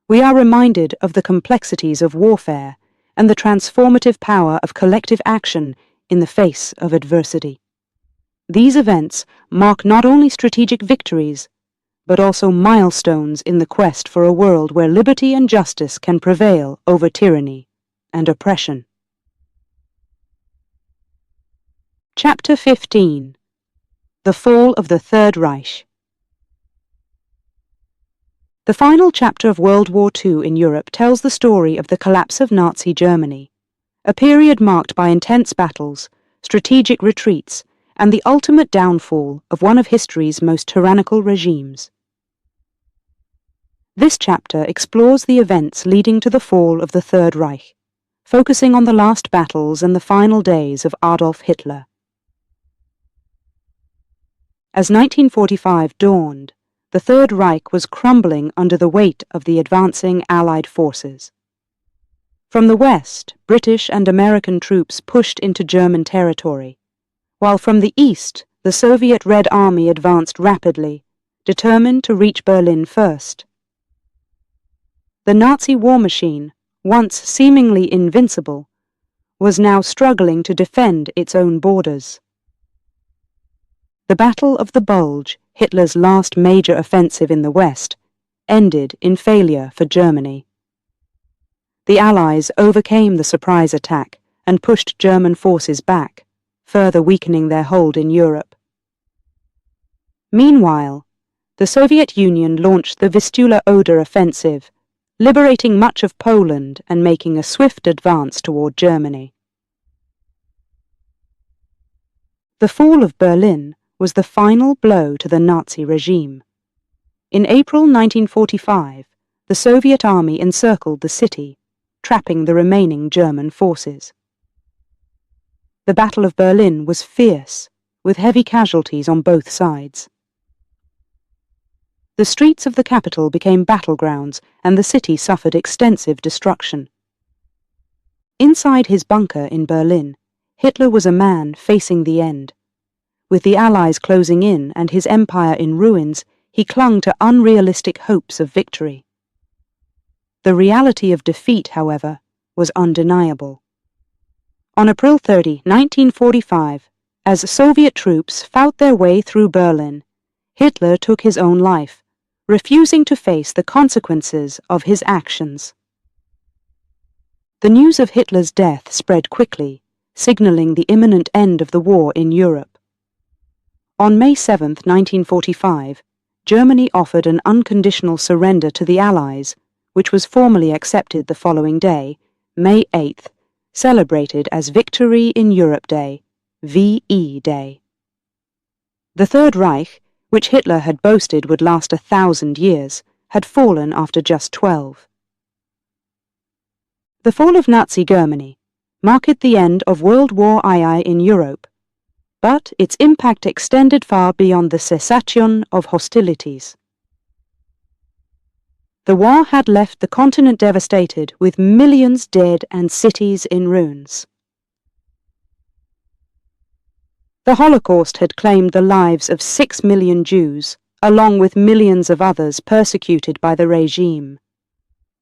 we are reminded of the complexities of warfare and the transformative power of collective action in the face of adversity. These events mark not only strategic victories, but also milestones in the quest for a world where liberty and justice can prevail over tyranny and oppression. Chapter 15. The Fall of the Third Reich. The final chapter of World War II in Europe tells the story of the collapse of Nazi Germany, a period marked by intense battles, strategic retreats, and the ultimate downfall of one of history's most tyrannical regimes. This chapter explores the events leading to the fall of the Third Reich, focusing on the last battles and the final days of Adolf Hitler. As 1945 dawned, the Third Reich was crumbling under the weight of the advancing Allied forces. From the west, British and American troops pushed into German territory, while from the east, the Soviet Red Army advanced rapidly, determined to reach Berlin first. The Nazi war machine, once seemingly invincible, was now struggling to defend its own borders. The Battle of the Bulge, Hitler's last major offensive in the West, ended in failure for Germany. The Allies overcame the surprise attack and pushed German forces back, further weakening their hold in Europe. Meanwhile, the Soviet Union launched the Vistula-Oder offensive, liberating much of Poland and making a swift advance toward Germany. The fall of Berlin was the final blow to the Nazi regime. In April 1945, the Soviet army encircled the city, trapping the remaining German forces. The Battle of Berlin was fierce, with heavy casualties on both sides. The streets of the capital became battlegrounds, and the city suffered extensive destruction. Inside his bunker in Berlin, Hitler was a man facing the end. With the Allies closing in and his empire in ruins, he clung to unrealistic hopes of victory. The reality of defeat, however, was undeniable. On April 30, 1945, as Soviet troops fought their way through Berlin, Hitler took his own life, refusing to face the consequences of his actions. The news of Hitler's death spread quickly, signaling the imminent end of the war in Europe. On May 7, 1945, Germany offered an unconditional surrender to the Allies, which was formally accepted the following day, May 8th, celebrated as Victory in Europe Day, VE Day. The Third Reich, which Hitler had boasted would last 1,000 years, had fallen after just 12. The fall of Nazi Germany marked the end of World War II in Europe, but its impact extended far beyond the cessation of hostilities. The war had left the continent devastated, with millions dead and cities in ruins. The Holocaust had claimed the lives of 6 million Jews, along with millions of others persecuted by the regime.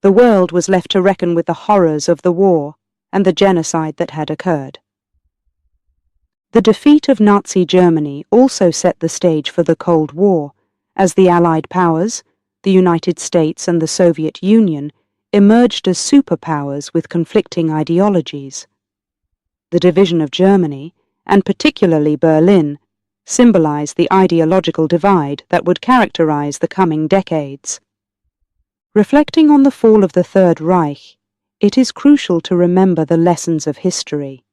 The world was left to reckon with the horrors of the war and the genocide that had occurred. The defeat of Nazi Germany also set the stage for the Cold War, as the Allied powers, the United States and the Soviet Union, emerged as superpowers with conflicting ideologies. The division of Germany, and particularly Berlin, symbolized the ideological divide that would characterize the coming decades. Reflecting on the fall of the Third Reich, it is crucial to remember the lessons of history.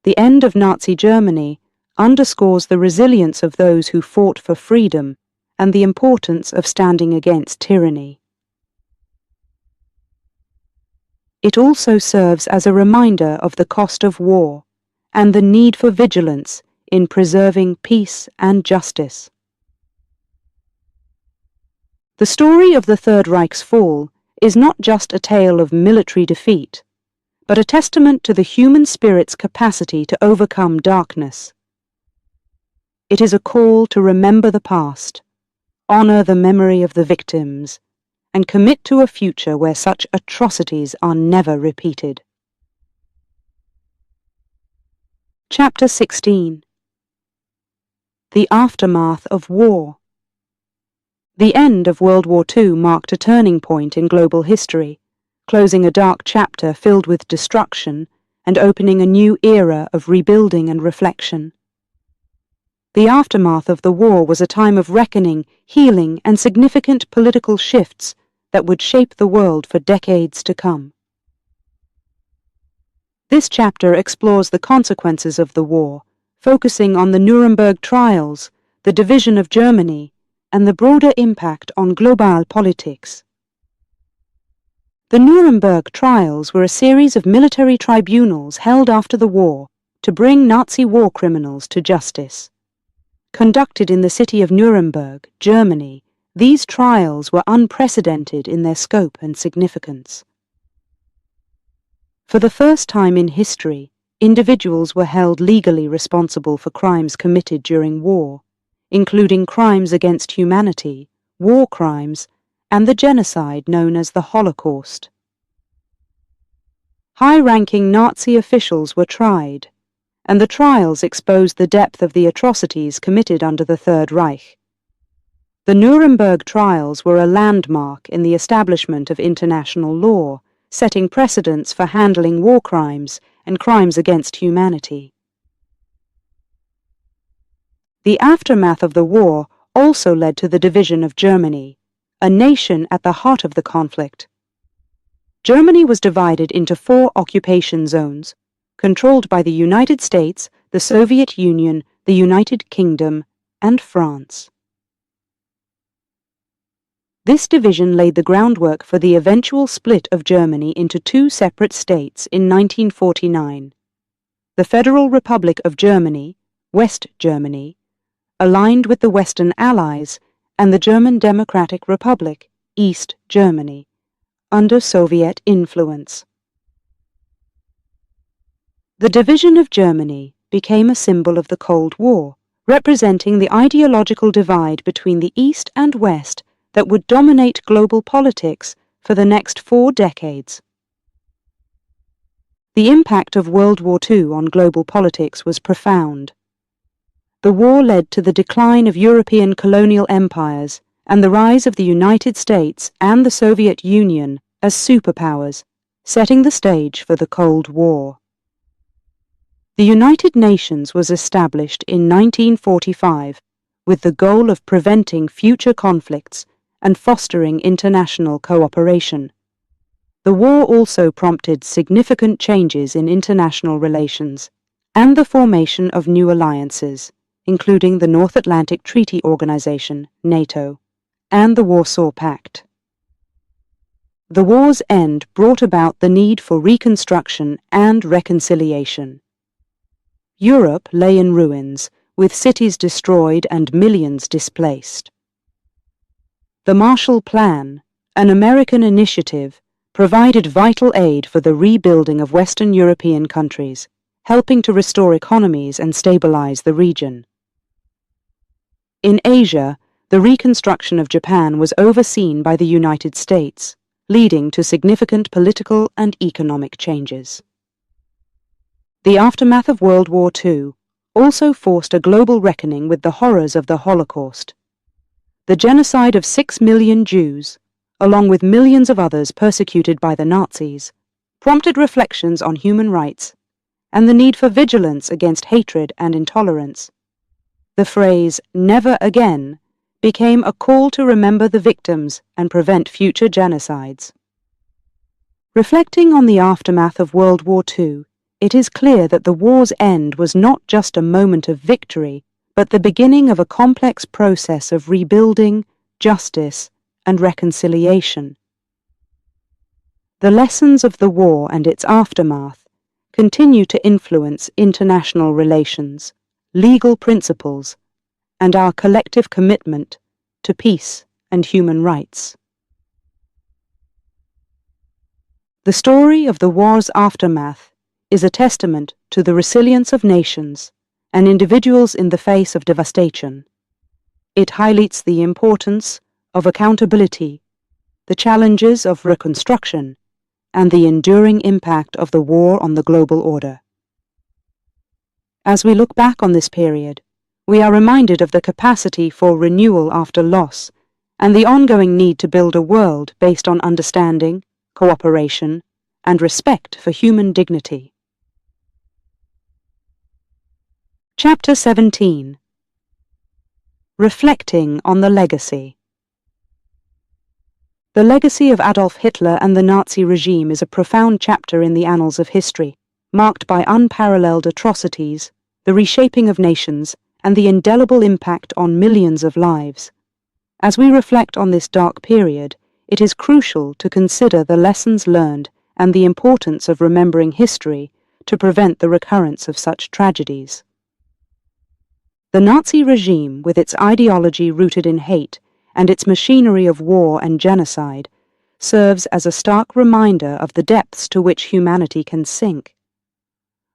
The end of Nazi Germany underscores the resilience of those who fought for freedom and the importance of standing against tyranny. It also serves as a reminder of the cost of war and the need for vigilance in preserving peace and justice. The story of the Third Reich's fall is not just a tale of military defeat, but a testament to the human spirit's capacity to overcome darkness. It is a call to remember the past, honor the memory of the victims, and commit to a future where such atrocities are never repeated. Chapter 16. The Aftermath of War. The end of World War II marked a turning point in global history, closing a dark chapter filled with destruction and opening a new era of rebuilding and reflection. The aftermath of the war was a time of reckoning, healing, and significant political shifts that would shape the world for decades to come. This chapter explores the consequences of the war, focusing on the Nuremberg trials, the division of Germany, and the broader impact on global politics. The Nuremberg trials were a series of military tribunals held after the war to bring Nazi war criminals to justice. Conducted in the city of Nuremberg, Germany, these trials were unprecedented in their scope and significance. For the first time in history, individuals were held legally responsible for crimes committed during war, including crimes against humanity, war crimes, and the genocide known as the Holocaust. High-ranking Nazi officials were tried, and the trials exposed the depth of the atrocities committed under the Third Reich. The Nuremberg trials were a landmark in the establishment of international law, setting precedents for handling war crimes and crimes against humanity. The aftermath of the war also led to the division of Germany, a nation at the heart of the conflict. Germany was divided into 4 occupation zones, controlled by the United States, the Soviet Union, the United Kingdom, and France. This division laid the groundwork for the eventual split of Germany into 2 separate states in 1949. the Federal Republic of Germany, West Germany, aligned with the Western Allies, and the German Democratic Republic, East Germany, under Soviet influence. The division of Germany became a symbol of the Cold War, representing the ideological divide between the East and West that would dominate global politics for the next 4 decades. The impact of World War II on global politics was profound. The war led to the decline of European colonial empires and the rise of the United States and the Soviet Union as superpowers, setting the stage for the Cold War. The United Nations was established in 1945 with the goal of preventing future conflicts and fostering international cooperation. The war also prompted significant changes in international relations and the formation of new alliances, including the North Atlantic Treaty Organization, NATO, and the Warsaw Pact. The war's end brought about the need for reconstruction and reconciliation. Europe lay in ruins, with cities destroyed and millions displaced. The Marshall Plan, an American initiative, provided vital aid for the rebuilding of Western European countries, helping to restore economies and stabilize the region. In Asia, the reconstruction of Japan was overseen by the United States, leading to significant political and economic changes. The aftermath of World War II also forced a global reckoning with the horrors of the Holocaust. The genocide of 6 million Jews, along with millions of others persecuted by the Nazis, prompted reflections on human rights and the need for vigilance against hatred and intolerance. The phrase, "never again," became a call to remember the victims and prevent future genocides. Reflecting on the aftermath of World War II, it is clear that the war's end was not just a moment of victory, but the beginning of a complex process of rebuilding, justice, and reconciliation. The lessons of the war and its aftermath continue to influence international relations, legal principles, and our collective commitment to peace and human rights. The story of the war's aftermath is a testament to the resilience of nations and individuals in the face of devastation. It highlights the importance of accountability, the challenges of reconstruction, and the enduring impact of the war on the global order. As we look back on this period, we are reminded of the capacity for renewal after loss and the ongoing need to build a world based on understanding, cooperation, and respect for human dignity. Chapter 17. Reflecting on the Legacy. The legacy of Adolf Hitler and the Nazi regime is a profound chapter in the annals of history, marked by unparalleled atrocities, the reshaping of nations, and the indelible impact on millions of lives. As we reflect on this dark period, it is crucial to consider the lessons learned and the importance of remembering history to prevent the recurrence of such tragedies. The Nazi regime, with its ideology rooted in hate and its machinery of war and genocide, serves as a stark reminder of the depths to which humanity can sink.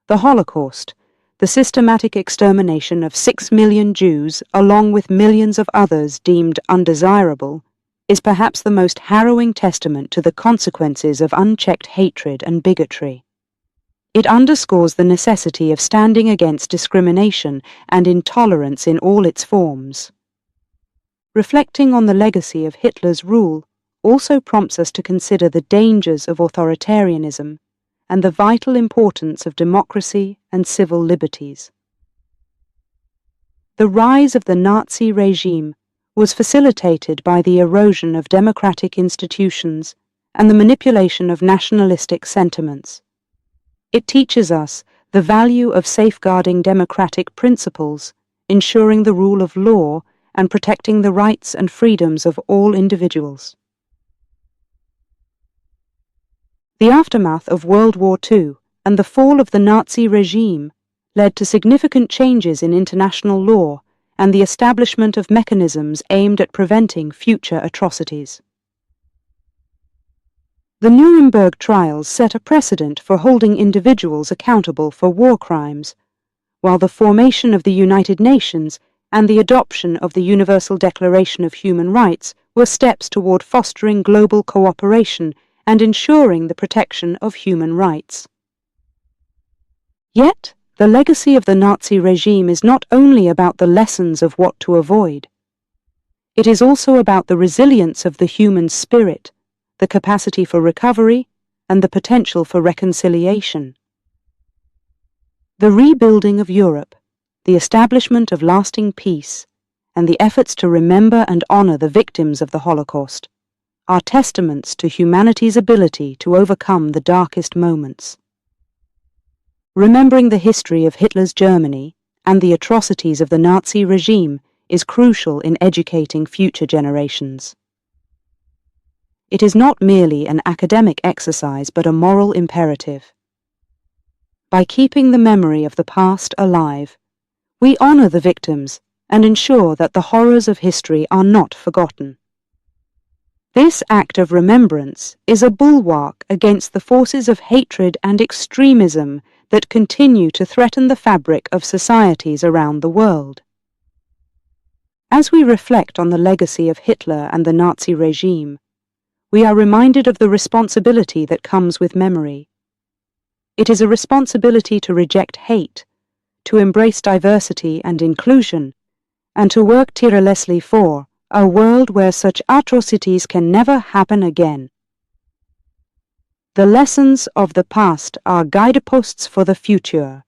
The Holocaust, the systematic extermination of 6 million Jews along with millions of others deemed undesirable, is perhaps the most harrowing testament to the consequences of unchecked hatred and bigotry. It underscores the necessity of standing against discrimination and intolerance in all its forms. Reflecting on the legacy of Hitler's rule also prompts us to consider the dangers of authoritarianism and the vital importance of democracy and civil liberties. The rise of the Nazi regime was facilitated by the erosion of democratic institutions and the manipulation of nationalistic sentiments. It teaches us the value of safeguarding democratic principles, ensuring the rule of law, and protecting the rights and freedoms of all individuals. The aftermath of World War II and the fall of the Nazi regime led to significant changes in international law and the establishment of mechanisms aimed at preventing future atrocities. The Nuremberg trials set a precedent for holding individuals accountable for war crimes, while the formation of the United Nations and the adoption of the Universal Declaration of Human Rights were steps toward fostering global cooperation and ensuring the protection of human rights. Yet, the legacy of the Nazi regime is not only about the lessons of what to avoid. It is also about the resilience of the human spirit, the capacity for recovery, and the potential for reconciliation. The rebuilding of Europe, the establishment of lasting peace, and the efforts to remember and honor the victims of the Holocaust are testaments to humanity's ability to overcome the darkest moments. Remembering the history of Hitler's Germany and the atrocities of the Nazi regime is crucial in educating future generations. It is not merely an academic exercise but a moral imperative. By keeping the memory of the past alive, we honor the victims and ensure that the horrors of history are not forgotten. This act of remembrance is a bulwark against the forces of hatred and extremism that continue to threaten the fabric of societies around the world. As we reflect on the legacy of Hitler and the Nazi regime, we are reminded of the responsibility that comes with memory. It is a responsibility to reject hate, to embrace diversity and inclusion, and to work tirelessly for a world where such atrocities can never happen again. The lessons of the past are guideposts for the future,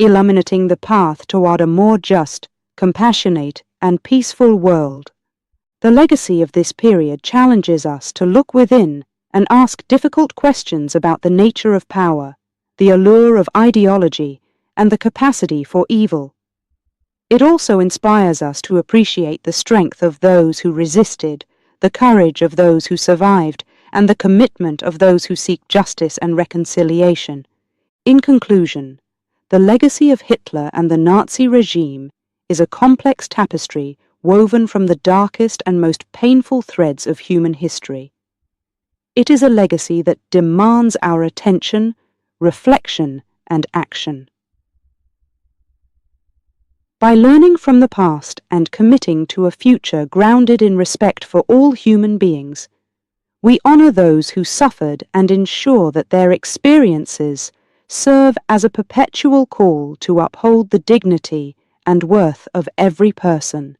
illuminating the path toward a more just, compassionate, and peaceful world. The legacy of this period challenges us to look within and ask difficult questions about the nature of power, the allure of ideology, and the capacity for evil. It also inspires us to appreciate the strength of those who resisted, the courage of those who survived, and the commitment of those who seek justice and reconciliation. In conclusion, the legacy of Hitler and the Nazi regime is a complex tapestry woven from the darkest and most painful threads of human history. It is a legacy that demands our attention, reflection, and action. By learning from the past and committing to a future grounded in respect for all human beings, we honor those who suffered and ensure that their experiences serve as a perpetual call to uphold the dignity and worth of every person.